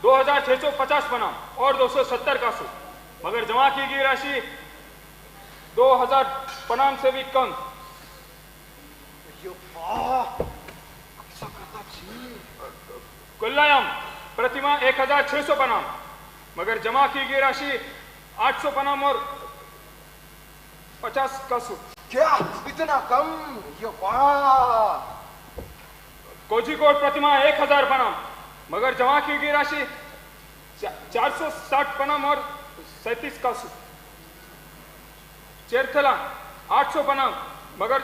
2650 फनाम और 270 कासू, मगर जमा की गई राशि 2000 फनाम से भी कम। कोल्लायम प्रतिमा 1600 फनाम, मगर जमा की गई राशि 800 फनाम और 50 कासू। क्या इतना कम? ये वाह! कोझिकोड प्रतिमा 1000 फनाम, मगर जमा की गई राशि 460 फनाम और 37 कासू। चेरथला 800 फनाम, मगर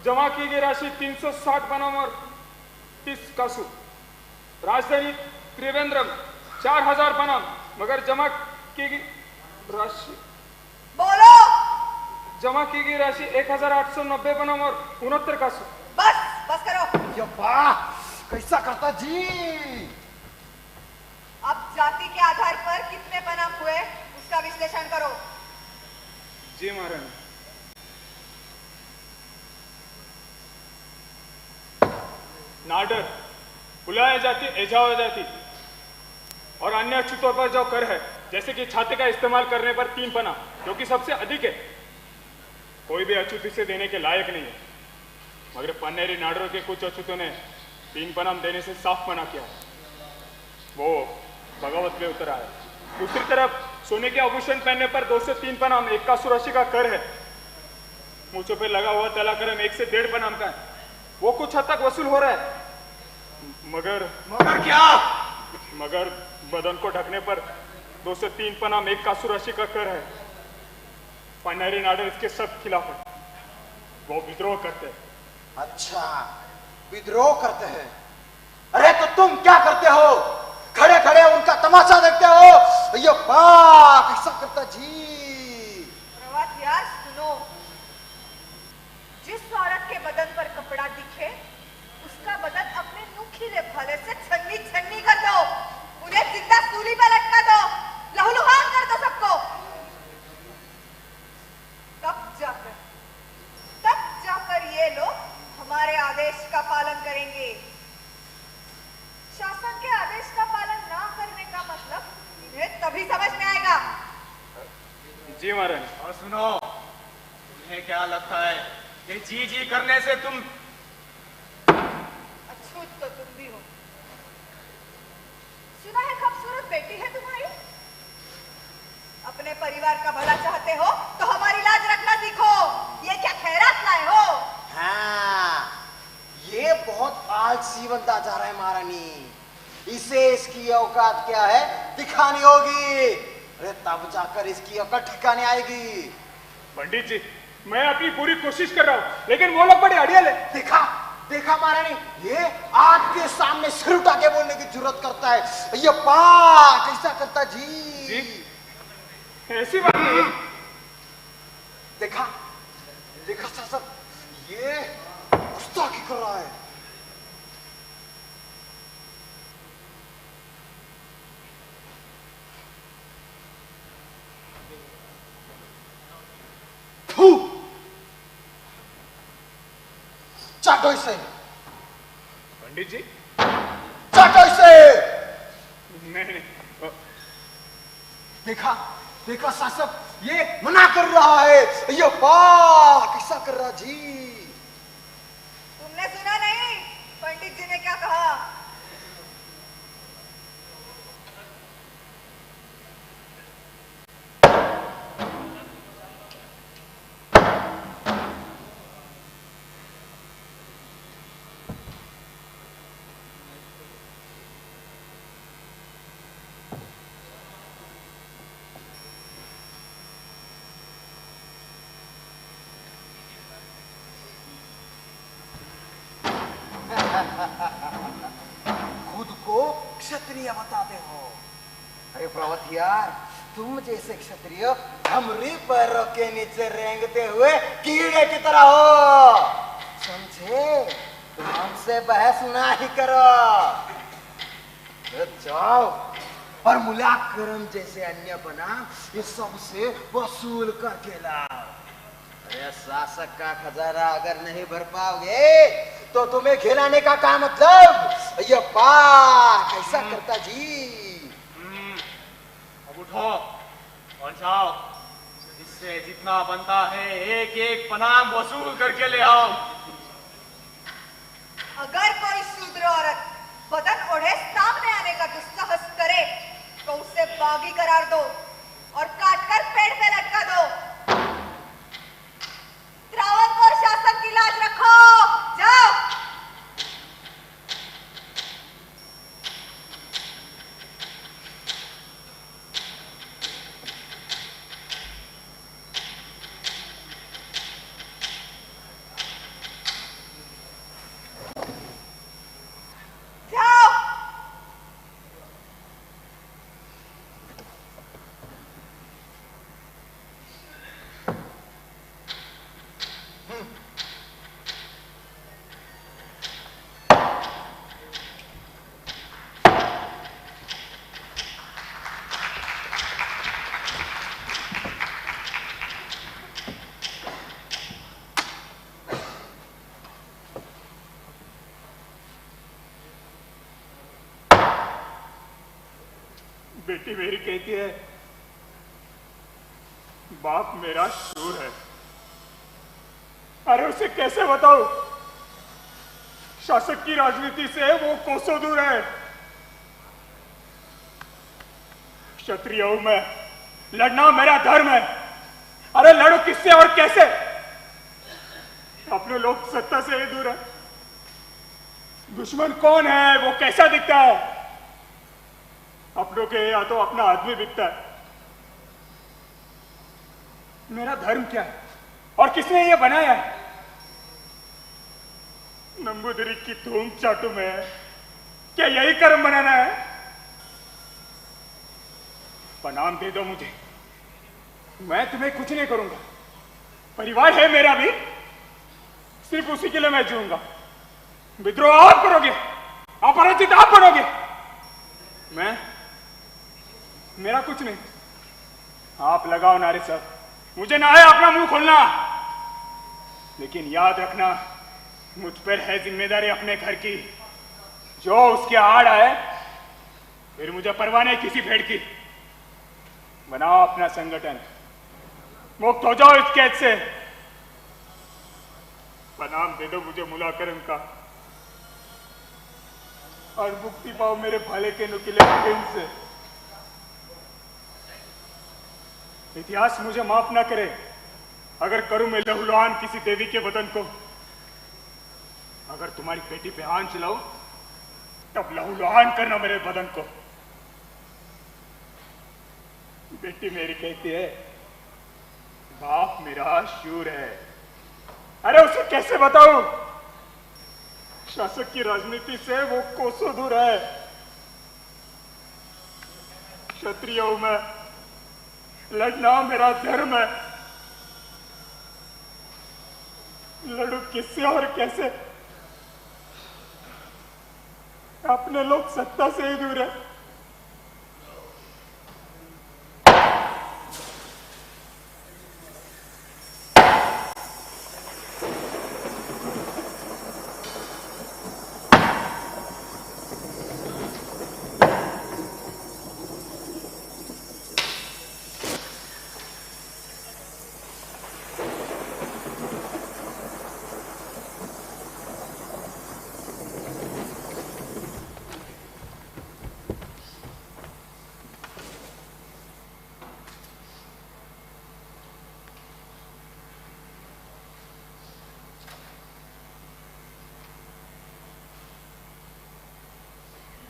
जमा की गई राशि 360 फनाम और 30 कासू। राजधानी त्रिवेंद्रम 4000 फनाम, मगर जमा की गई राशि बोलो। जमा की गई राशि 1890 फनाम और 69 कासू। बस बस करो। ये वाह! कैसा करता जी? अब जाति के आधार पर कितने पनाम हुए उसका विश्लेषण करो। जी महारानी। नाडर, बुलाया जाति, एजावा जाति और अन्य अछूतों पर जो कर है, जैसे कि छाते का इस्तेमाल करने पर 3 पना, जो कि सबसे अधिक है, कोई भी अछूत इसे देने के लायक नहीं है। मगर पन्नेरी नाडरों के कुछ अछूतों ने 3 पनाम देने से साफ मना किया, वो बगावत में उतर आया। दूसरी तरफ सोने के आभूषण पहनने पर 2 से 3 पनाम 1 कासू राशि का कर है। मूछों पे लगा हुआ तलाकरम 1 से 1.5 पनाम का है, वो कुछ हद तक वसूल हो रहा है। मगर क्या? मगर बदन को ढकने पर 2 से 3 पनाम 1 कासू राशि का कर है। पन्नेरी नाडर इसके सब खिलाफ है, वो विद्रोह करते हैं। अच्छा, विद्रोह करते हैं। अरे तो तुम क्या करते हो? खड़े खड़े उनका तमाशा देखते हो? ये वाह! कैसा करता जी? प्रभात यार सुनो, जिस औरत के बदन पर कपड़ा दिखे उसका बदन अपने नुकीले भाले से छन्नी छन्नी कर दो, उन्हें जिंदा सूली पर लटका दो, लहूलुहान कर दो सबको। तब जाकर ये लोग हमारे आदेश का पालन करेंगे। शासन के आदेश का पालन ना करने का मतलब इन्हें तभी समझ में आएगा। जी महाराज। और सुनो, तुम्हें क्या लगता है कि जी जी करने से तुम अछूत तो तुम भी हो। सुना है खूबसूरत बेटी है तुम्हारी। अपने परिवार का भला चाहते हो तो हमारी लाज रखना सीखो। ये क्या खैरात लाए हो? हाँ, ये बहुत आलसी बनता जा रहा है महारानी। इसे इसकी औकात क्या है दिखानी होगी। अरे तब जाकर इसकी औकात ठिकाने आएगी। पंडित जी, मैं अपनी पूरी कोशिश कर रहा हूँ, लेकिन वो लोग बड़े अड़ियल है। देखा देखा महारानी, ये आपके सामने सिर उठा के बोलने की जरूरत करता है। ये पा कैसा करता जी? ऐसी बात नहीं है। देखा देखा शासक, ये गुस्ताखी कर रहा है। चाटो इसे। पंडित जी, चाटो इसे। नहीं। देखा देखा शासक, ये मना कर रहा है। ये वाह कैसा कर रहा जी? तुमने सुना नहीं पंडित जी ने क्या कहा? खुद को क्षत्रिय बताते हो। अरे प्रवत यार, तुम जैसे क्षत्रिय हमरी पैरों के नीचे रेंगते हुए कीड़े की तरह हो, समझे? तुम हमसे बहस ना ही करो। जाओ और मुलाकरम जैसे अन्य बना, ये सबसे वसूल करके लाओ। अरे शासक का खजाना अगर नहीं भर पाओगे तो तुम्हें खिलाने का क्या मतलब? ये बात कैसा करता जी? अब उठो और जाओ, इससे जितना बनता है एक एक पनाम वसूल करके ले आओ। अगर कोई शूद्र औरत बदन ओढ़े सामने आने का दुस्साहस करे तो उसे बागी करार दो और काटकर पेड़ पे लटका दो। त्रावणकोर शासन की लाज रखो। जाओ। बेटी मेरी कहती है बाप मेरा शूर है। अरे उसे कैसे बताऊं? शासक की राजनीति से वो कोसों दूर है। क्षत्रिय हूं मैं, लड़ना मेरा धर्म है। अरे लड़ो किससे और कैसे? अपने लोग सत्ता से ही दूर है। दुश्मन कौन है, वो कैसा दिखता है? अपनों के या तो अपना आदमी दिखता है। मेरा धर्म क्या है और किसने ये बनाया है? नंबूदरी की धूम चाटू में क्या यही कर्म बनाना है? प्रणाम दे दो मुझे, मैं तुम्हें कुछ नहीं करूंगा। परिवार है मेरा भी, सिर्फ उसी के लिए मैं जीऊंगा। विद्रोह आप करोगे, अपराजित आप बनोगे, मेरा कुछ नहीं। आप लगाओ नारे सब, मुझे ना है अपना मुंह खोलना, लेकिन याद रखना मुझ पर है जिम्मेदारी अपने घर की। जो उसके आड़ आए फिर मुझे परवाह नहीं किसी भेड़ की। बनाओ अपना संगठन, मुक्त हो जाओ इस कैद से। प्रणाम दे दो मुझे मुलाकरम का और मुक्ति पाओ मेरे भाले के नुकीले प्रेम से। इतिहास मुझे माफ ना करे अगर करूं मैं लहूलुहान किसी देवी के वतन को। अगर तुम्हारी बेटी पे आन चलाऊं तब लहूलुहान करना मेरे बदन को। बेटी मेरी कहती है बाप मेरा शूर है। अरे उसे कैसे बताऊं? शासक की राजनीति से वो कोसों दूर है। क्षत्रिय हूं मैं, लड़ना मेरा धर्म है। लड़ू किससे और कैसे? अपने लोग सत्ता से ही दूर है।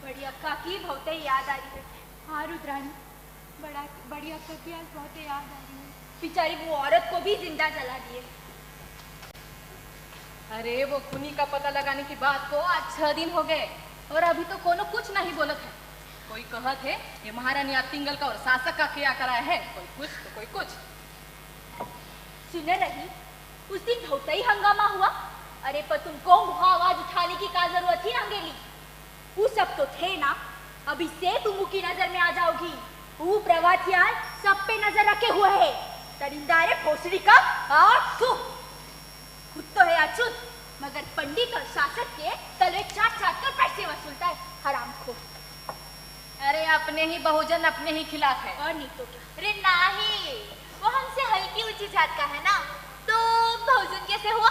बड़ी अक्का की बहुत याद आ रही है। हाँ रुद्राणी, बड़ी अक्का की आज बहुत याद आ रही है। बेचारी वो औरत को भी जिंदा जला दिए। अरे वो खूनी का पता लगाने की बात को आज 6 दिन हो गए और अभी तो कोनो कुछ नहीं बोलत है। कोई कहत है ये महारानी आतिंगल का और शासक का क्या कराया है, कोई कुछ तो कोई कुछ। सुने नहीं, उस दिन बहुत ही हंगामा हुआ। अरे पर तुमको वहां आवाज उठाने की क्या जरूरत थी अंगेली? वो सब तो थे ना अभी से तुम की नजर में आ जाओगी। वो प्रभातियार सब पे नजर रखे हुए है। दरिंदा रे भोसड़ी का खुद तो है अछूत, मगर पंडित और शासक के तलवे चाट चाट कर पैसे वसूलता है, हरामखोर। अरे अपने ही बहुजन अपने ही खिलाफ है। और नहीं तो क्या। अरे नहीं, वो हमसे हल्की ऊंची जात का है ना, तो बहुजन कैसे हुआ?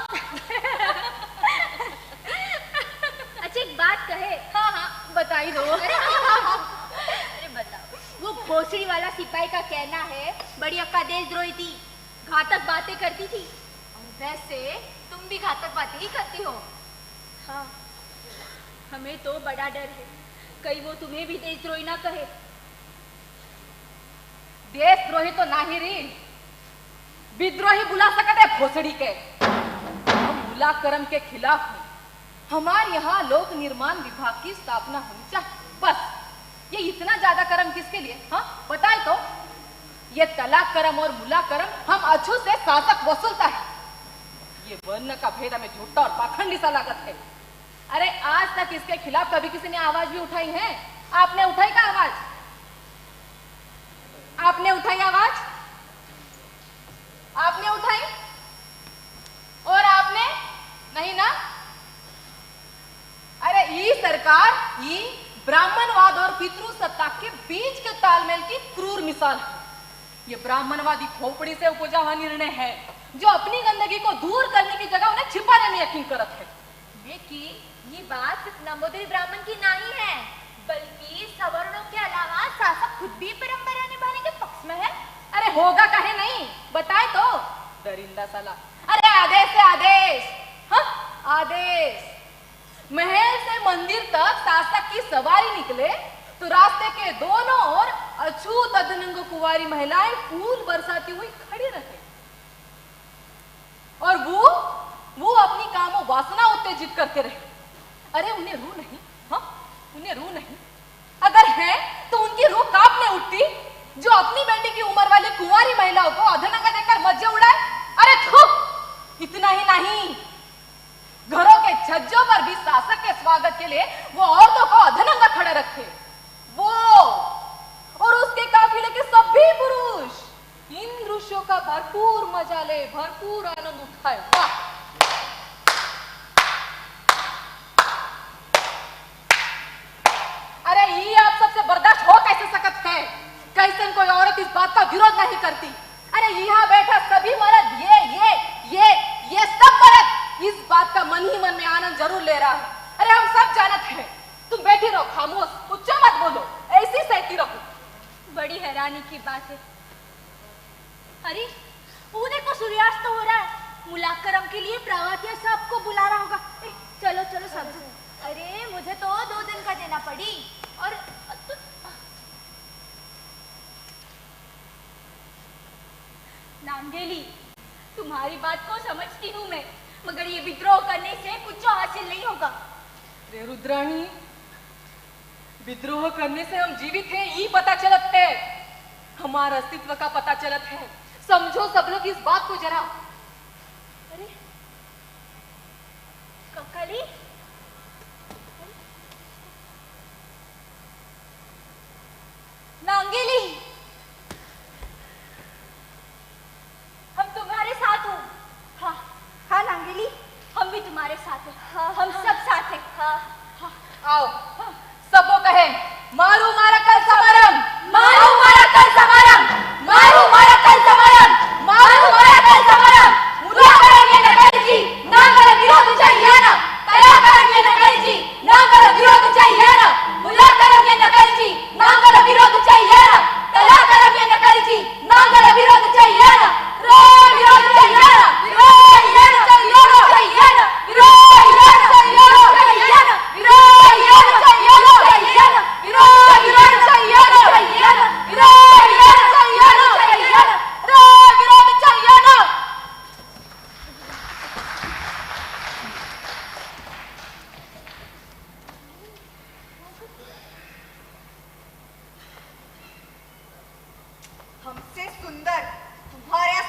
अच्छा एक बात कहे। हाँ हाँ बताई दो। अरे बताओ, वो भोसड़ी वाला सिपाही का कहना है बड़ी अक्का देशद्रोही थी, घातक बातें करती थी। और वैसे तुम भी घातक बातें ही करती हो। हाँ, हमें तो बड़ा डर है कहीं वो तुम्हें भी देशद्रोही ना कहे। देशद्रोही तो ना ही री, विद्रोही बुला सकते भोसड़ी के। हम मुला करम के खिलाफ हैं। हमारे यहाँ लोक निर्माण विभाग की स्थापना होनी चाहिए, बस। ये इतना ज्यादा करम किसके लिए? हाँ बताए तो। ये तलाक करम और मुला करम हम अछूत से शासक वसूलता है। ये वर्ण का भेद हमें झूठा और पाखंडी सा लागत है। अरे आज तक इसके खिलाफ कभी किसी ने आवाज भी उठाई है? आपने उठाई का आवाज? आपने उठाई आवाज? आपने उठाई? और आपने नहीं ना? अरे ये सरकार ये ब्राह्मणवाद और पितृ सत्ता के बीच के तालमेल की क्रूर मिसाल है। ये ब्राह्मणवादी खोपड़ी से उपजा हुआ निर्णय है जो अपनी गंदगी को दूर करने की जगह उन्हें छिपाने में यकीन करत है। लेकिन ये बात सिर्फ नंबूदरी ब्राह्मण की नहीं है, बल्कि सवर्णों के अलावा शासक खुद भी परंपरा निभाने के पक्ष में है। अरे होगा काहे नहीं, बताए तो। दरिंदा साला। अरे आदेश है आदेश। हाँ आदेश। महल से मंदिर तक शासक की सवारी निकले तो रास्ते के दोनों ओर अछूत अधनंग कुंवारी महिलाएं फूल बरसाती हुई खड़ी रहे और वो अपनी कामों वासना उत्तेजित करते रहे। अरे उन्हें रूह नहीं? हाँ उन्हें रूह नहीं? अगर है तो उनकी रूह कांपने उठती जो अपनी बेटी की उम्र वाली कुंवारी महिलाओं को अधनंग देखकर मज्जे उड़ाए। अरे थू! इतना ही नहीं, घरों के छज्जों पर भी शासक के स्वागत के लिए वो औरतों को अधनंगा खड़े रखे। वो और उसके काफिले के सभी पुरुष इन दृश्यों का भरपूर मजा ले, भरपूर आनंद उठाए। वाह! अरे ये आप सबसे बर्दाश्त हो कैसे सकत है? कैसे कोई औरत इस बात का विरोध नहीं करती? अरे यहाँ बैठा सभी मर्द ये सब मर्द इस बात का मन ही मन में आनंद जरूर ले रहा है। अरे हम सब जानत हैं। तुम बैठी रहो खामोश, उच्चा मत बोलो, ऐसी सहती रहो। बड़ी हैरानी की बात है। अरे उन्हें को सूर्यास्त हो रहा है, मुलाकरम के लिए प्रभातिया सबको बुला रहा होगा। चलो चलो सब। अरे मुझे तो 2 दिन का देना पड़ी। और नांगेली, तुम्हारी बात को समझती हूँ मैं, मगर ये विद्रोह करने से कुछ हासिल नहीं होगा। रे रुद्राणी, विद्रोह करने से हम जीवित हैं ये पता चलत है, हमारा अस्तित्व का पता चलत है। समझो सब लोग इस बात को जरा। अरे ककली, नांगेली, हम तुम्हारे साथ हो। हाँ हाँ नांगेली, हम भी तुम्हारे साथ हैं। हाँ, हम हाँ। सब साथ हैं। हाँ आओ सबको कहे, मारू मारा कल समारंभ, मारू मारा कल समारंभ, मारू मारा कल समारंभ, मारू मारा कल समारंभ। मुला करेंगे नगर जी, ना कर विरोध चाहिए ना। तया करेंगे नगर जी, ना कर विरोध चाहिए ना। मुला करेंगे नगर जी, ना कर विरोध चाहिए ना। तया करेंगे नगर जी, ना कर विरोध चाहिए ना। रो विरोध चाहिए ना, विरोध चाहिए ना, विरोध चाहिए ना, विरोध चाहिए ना, चाहिए ना, विरोध चाहिए ना, चाहिए ना, विरोध चाहिए ना, चाहिए ना, विरोध चाहिए ना, चाहिए ना, विरोध चाहिए ना। हमसे सुंदर तुम्हारे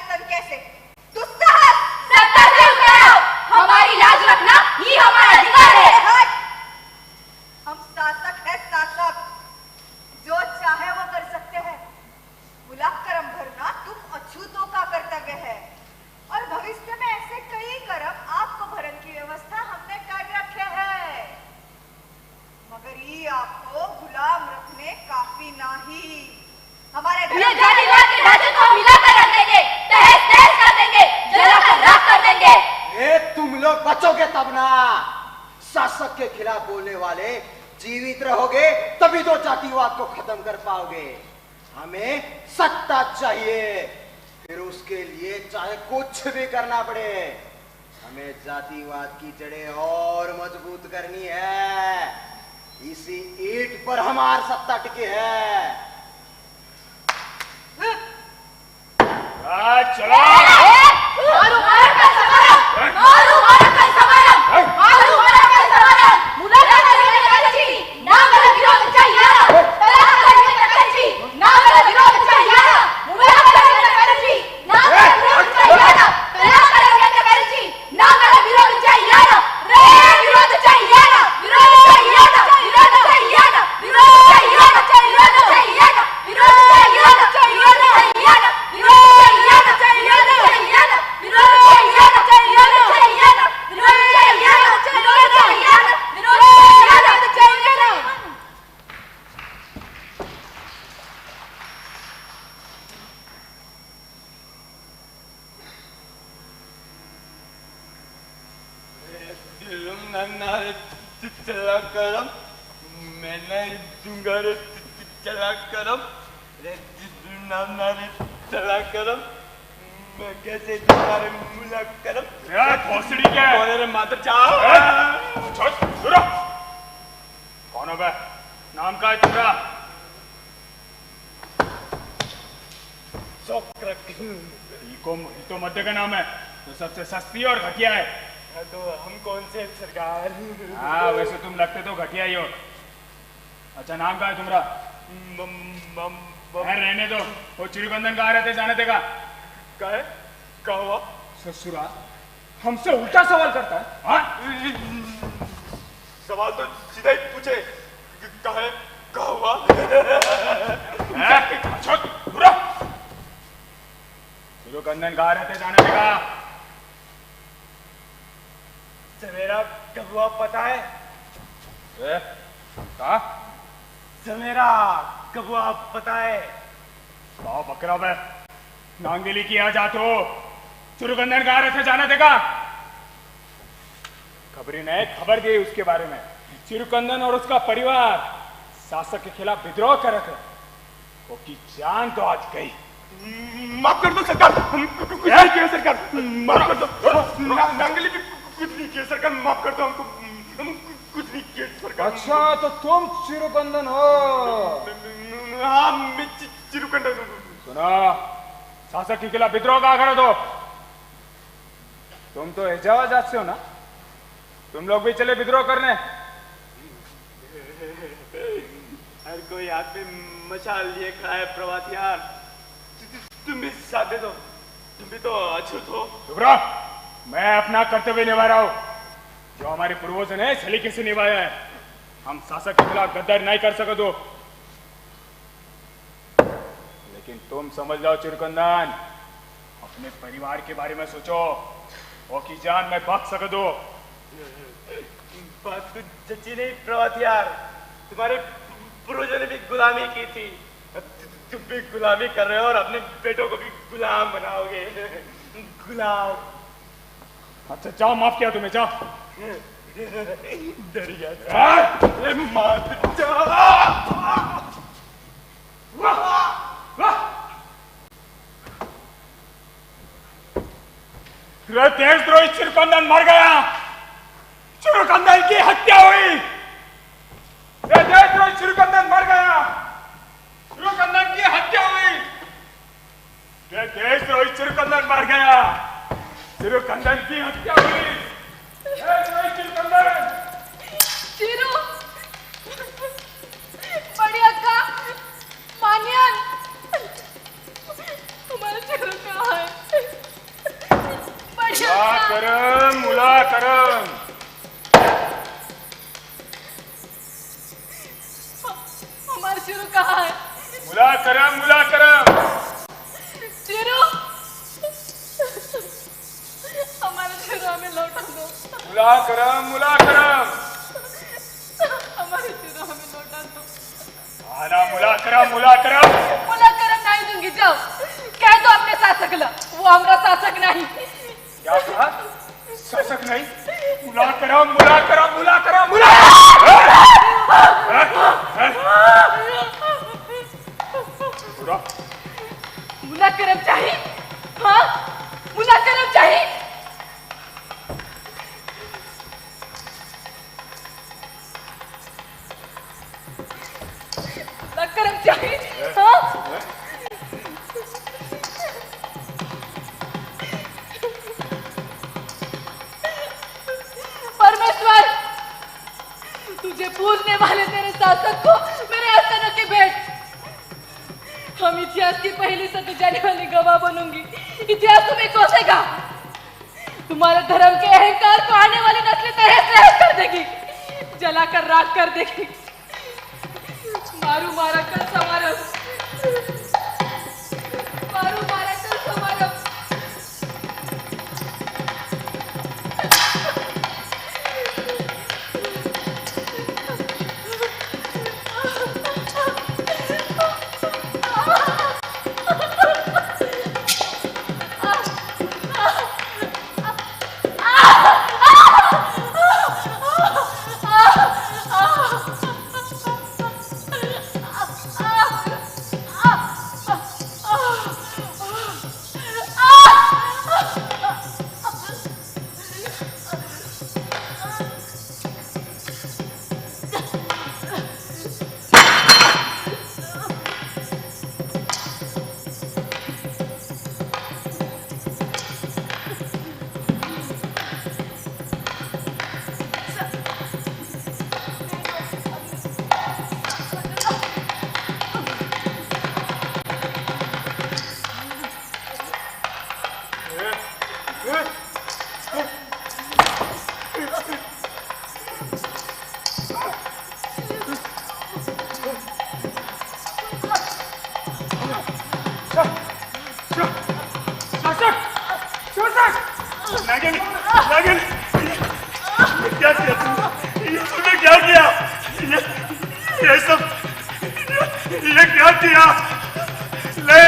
अपना। शासक के खिलाफ बोलने वाले जीवित रहोगे तभी तो जातिवाद को खत्म कर पाओगे। हमें सत्ता चाहिए, फिर उसके लिए चाहे कुछ भी करना पड़े। हमें जातिवाद की जड़ें और मजबूत करनी है। इसी ईंट पर हमारी सत्ता टिकी है। चलो मारू मारा कैसा मारा, मारू मारा कैसा मारा, मारू मारा कैसा मारा, मुलाकात करने का जी ना मेरा विरोध चाहिए, तलाक करने का जी ना मेरा विरोध चाहिए, मुलाकात करने का जी ना मेरा विरोध चाहिए, तलाक करने का जी ना मेरा विरोध चाहिए, रे विरोध चाहिए, विरोध चाहिए, विरोध चाहिए, विरोध चाहिए, विरोध चाहिए, विरोध चाहिए, विरोध करम मैंने दूंगा रे चला करम रे चला करम मैं कैसे तुम्हारे मुला करम भोसड़ी क्या है? कौन है रे मातर चाव? कौन हो बे? नाम का है तुम्हारा? ये तो मध्य का नाम है, तो सबसे सस्ती और घटिया है। तो हम कौन से सरकार? हाँ वैसे तुम लगते तो घटिया ही हो। अच्छा नाम का है तुम्हारा? रहने दो। वो चिड़गंदन कहाँ रहते जानते का? क्या हुआ? ससुरा हमसे उल्टा सवाल करता है। हाँ? सवाल तो सीधा ही पूछे। क्या हुआ? चिड़गंदन कहाँ रहते जानते का? सवेरा कब हुआ पता है? कहा? सवेरा कब हुआ पता है? बाप बकरा बे नांगेली किया जातो चिड़गंदन कहाँ रहते जाना देगा? खबरी ने खबर दी उसके बारे में। चिड़गंदन और उसका परिवार शासक के खिलाफ विद्रोह कर रहे थे। वो की जान तो आज गई। माफ कर दो सरकार, हम कुछ नहीं किया सरकार, माफ कर दो। नांगली भी कुछ नहीं किया सरकार, माफ कर दो हमको, हम कुछ नहीं किया सरकार। अच्छा तो तुम चिड़गंदन हो? हाँ मैं चिड़गंदन हूँ। सुनो शासक के खिलाफ विद्रोह कहा करो तो तुम तो एजावा जात से हो ना? तुम लोग भी चले विद्रोह करने? हर कोई हाथ में मशाल लिए खड़ा है प्रभात यार। तुम भी साथ दे दो, तुम भी तो अछूत हो। चुप रहो, मैं अपना कर्तव्य निभा रहा हूं जो हमारे पूर्वजों ने सलीके से निभाया है। हम शासक के खिलाफ गद्दारी नहीं कर सको तो, लेकिन तुम समझ जाओ चिड़गंदन, अपने परिवार के बारे में सोचो। वो की जान मैं बच सक दो। बात तो सच्ची नहीं प्रभात यार, तुम्हारे पूर्वजों ने भी गुलामी की थी, तुम भी गुलामी कर रहे हो और अपने बेटों को भी गुलाम बनाओगे। गुलाम। अच्छा जाओ, माफ किया तुम्हें, जाओ। डर गया मात देशद्रोही चिड़गंदन मर गया, चिड़गंदन की हत्या हुई। देशद्रोही चिड़गंदन मर गया, चिड़गंदन की हत्या हुई। देशद्रोही चिड़गंदन मर गया, चिड़गंदन की हत्या हुई। देशद्रोही चिड़गंदन। चिरू, बड़ी अक्का, मान्यन, हमारा चिरू कहाँ है? बड़ी अक्का। करम मुला करम। हमारा चिरू कहाँ है? मुला करम, मुला करम। चिरू, हमारा चिरू हमें लौटा दो। मुला करम, मुला करम। हमारे चिरू हमें लौटा दो। आना मुला करम, मुला करम। मुला करम नहीं दूंगी, जाओ कह दो अपने शासक ला, वो हमारा शासक नहीं। क्या कहा? शासक नहीं? मुला करो मुला करो मुला करो मुला मुला करम चाहिए हाँ मुला करम चाहिए मुला करम चाहिए हाँ परमेश्वर तुझे पूजने वाले तेरे शासक को मेरे आसनों की भेंट हम इतिहास की पहली सती जाने वाली गवाह बनूंगी इतिहास तुम्हें कोसेगा तुम्हारे धर्म के अहंकार को आने वाली नस्लें तहस नहस कर देगी जलाकर राख कर देगी मारू मारा कर समारो मारू मारा कर समारो नागिन नागिन क्या किया तुमने क्या किया ये सब ये क्या किया ले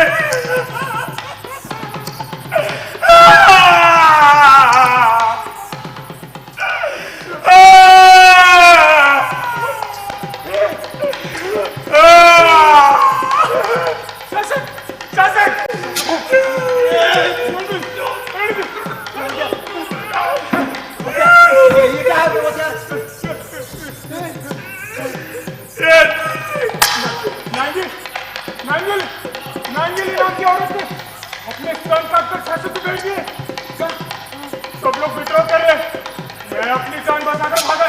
सब लोग विद्रोह कर रहे मैं अपनी जान बचाकर भागा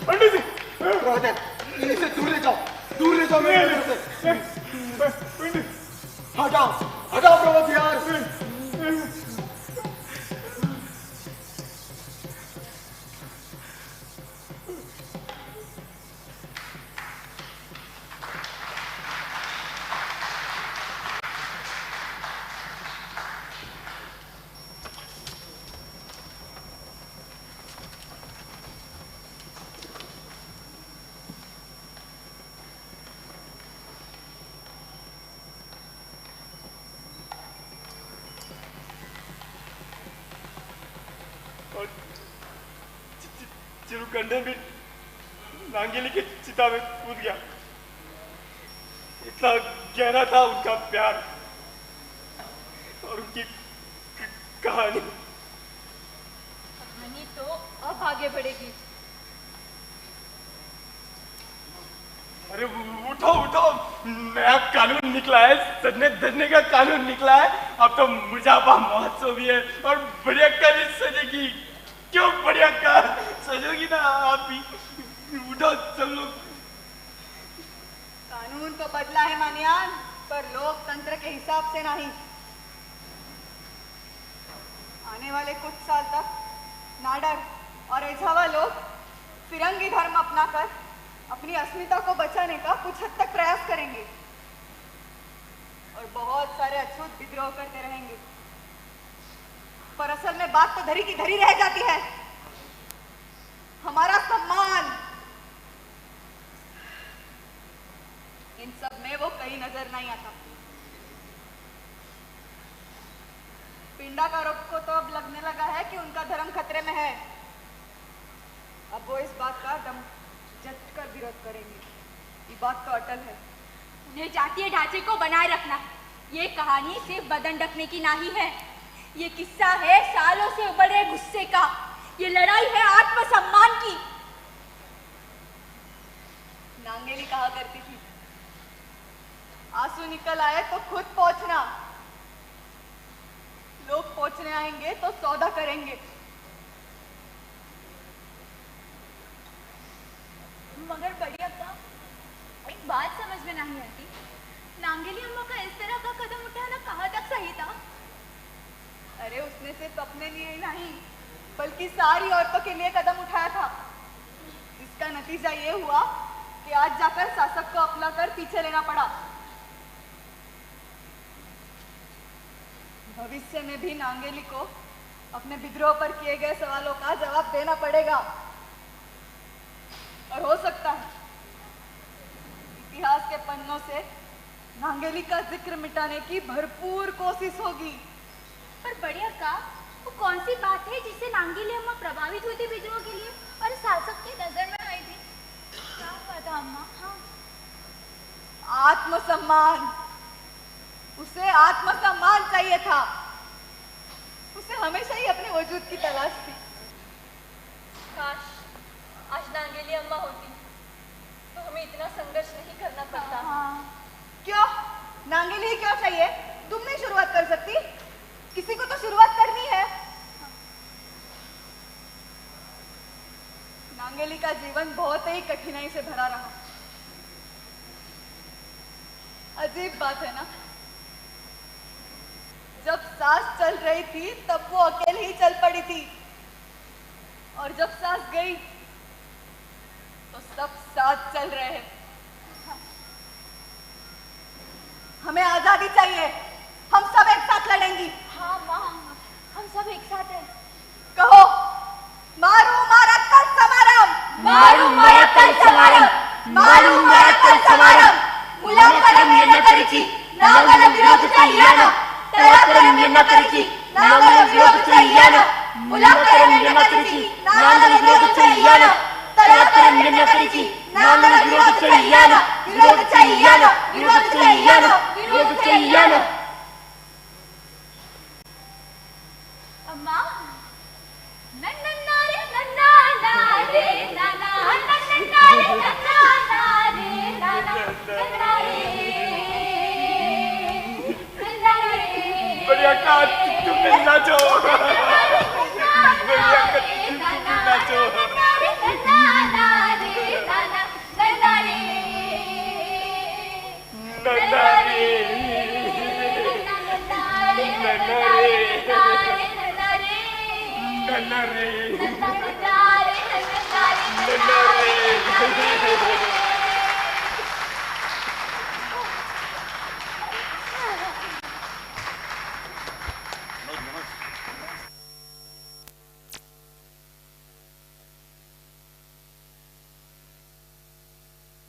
पंडित जी इसे दूर ले जाओ मेरे घर से हटाओ हटाओ प्रभु यार चिरुकंडे भी नांगेली के चिता में कूद गया इतना गहरा था उनका प्यार और उनकी कहानी कहानी तो अब आगे बढ़ेगी अरे उठो उठो नया कानून निकला है सजने धजने का कानून निकला है अब तो मुजाफा महोत्सव भी है और बढ़िया कार सजेगी क्यों बढ़िया कार सजोगी ना आप भी उठो सब लोग कानून तो बदला है मानियान पर लोकतंत्र के हिसाब से नहीं आने वाले कुछ साल तक नाडर और एझावा लोग फिरंगी धर्म अपनाकर अपनी अस्मिता को बचाने का कुछ हद तक प्रयास करेंगे और बहुत सारे अछूत विद्रोह करते रहेंगे पर असल में बात तो धरी की धरी रह जाती है हमारा सम्मान इन सब में वो कहीं नजर नहीं आता पिंडाकारों को तो अब लगने लगा है कि उनका धर्म खतरे में है करेंगे, ये बात तो अटल है। उन्हें जातीय ढांचे को बनाए रखना, ये कहानी सिर्फ बदन ढकने की नहीं है। ये किस्सा है सालों से उबले गुस्से का। ये लड़ाई है आत्मसम्मान की। नांगेली कहा करती थी, आंसू निकल आए तो खुद पहुंचना, लोग पहुंचने आएंगे तो सौदा करेंगे। मगर बढ़िया का एक बात समझ में नहीं आती, नांगेली अम्मा का इस तरह का कदम उठाना कहाँ तक सही था? अरे उसने सिर्फ अपने लिए ही नहीं बल्कि सारी औरतों के लिए कदम उठाया था, जिसका नतीजा ये हुआ कि आज जाकर शासक को अपनाकर पीछे लेना पड़ा। भविष्य में भी नांगेली को अपने विद्रोह पर किए गए सवालों का जवाब देना पड़ेगा, और हो सकता है इतिहास के पन्नों से नांगेली का जिक्र मिटाने की भरपूर कोशिश होगी। पर बढ़िया का वो कौन सी बात है जिससे नांगेली अम्मा प्रभावित हुई थी विद्रोह के लिए और शासक की नजर में आई थी? क्या हुआ था अम्मा? हाँ, आत्मसम्मान। उसे आत्मसम्मान चाहिए था। उसे हमेशा ही अपने वजूद की तलाश थी। काश आज नांगेली अम्मा होती तो हमें इतना संघर्ष नहीं करना पड़ता। क्यों? नांगेली ही क्यों चाहिए? तुम नहीं शुरुआत कर सकती? किसी को तो शुरुआत करनी है। नांगेली का जीवन बहुत ही कठिनाई से भरा रहा। अजीब बात है ना, जब सास चल रही थी तब वो अकेले ही चल पड़ी थी, और जब सास गई तो सब साथ चल रहे हैं। हमें आजादी चाहिए, हम सब एक साथ लड़ेंगी। हाँ माँ, हम सब एक साथ हैं। कहो, मारू मारा तल समारम, मारू मारा तल समारम, मारू मारा तल समारम, मुलाकरम येन्न करिची, नागल विरोध चाहियाना, तयाकरम येन्न करिची, नागल विरोध चाहियाना, मुलाकरम येन्न करिची, नागल विरोध चाहियाना, तयाकरम येन्न करिची, नागल विरोध चाहियाना, विरोध चाहियाना, विरोध चाहियाना, विरोध चाहियाना। अम्मा, नन्ना रे नन्ना ना रे नाना, नन्ना रे नन्ना ना रे नाना, नन्ना रे नन्ना रे। बढ़िया का तुम नाचो, बढ़िया का तुम नाचो। नन्ना ना रे नाना, नन्ना रे नन्ना रे, नन्ना रे, नन्ना रे।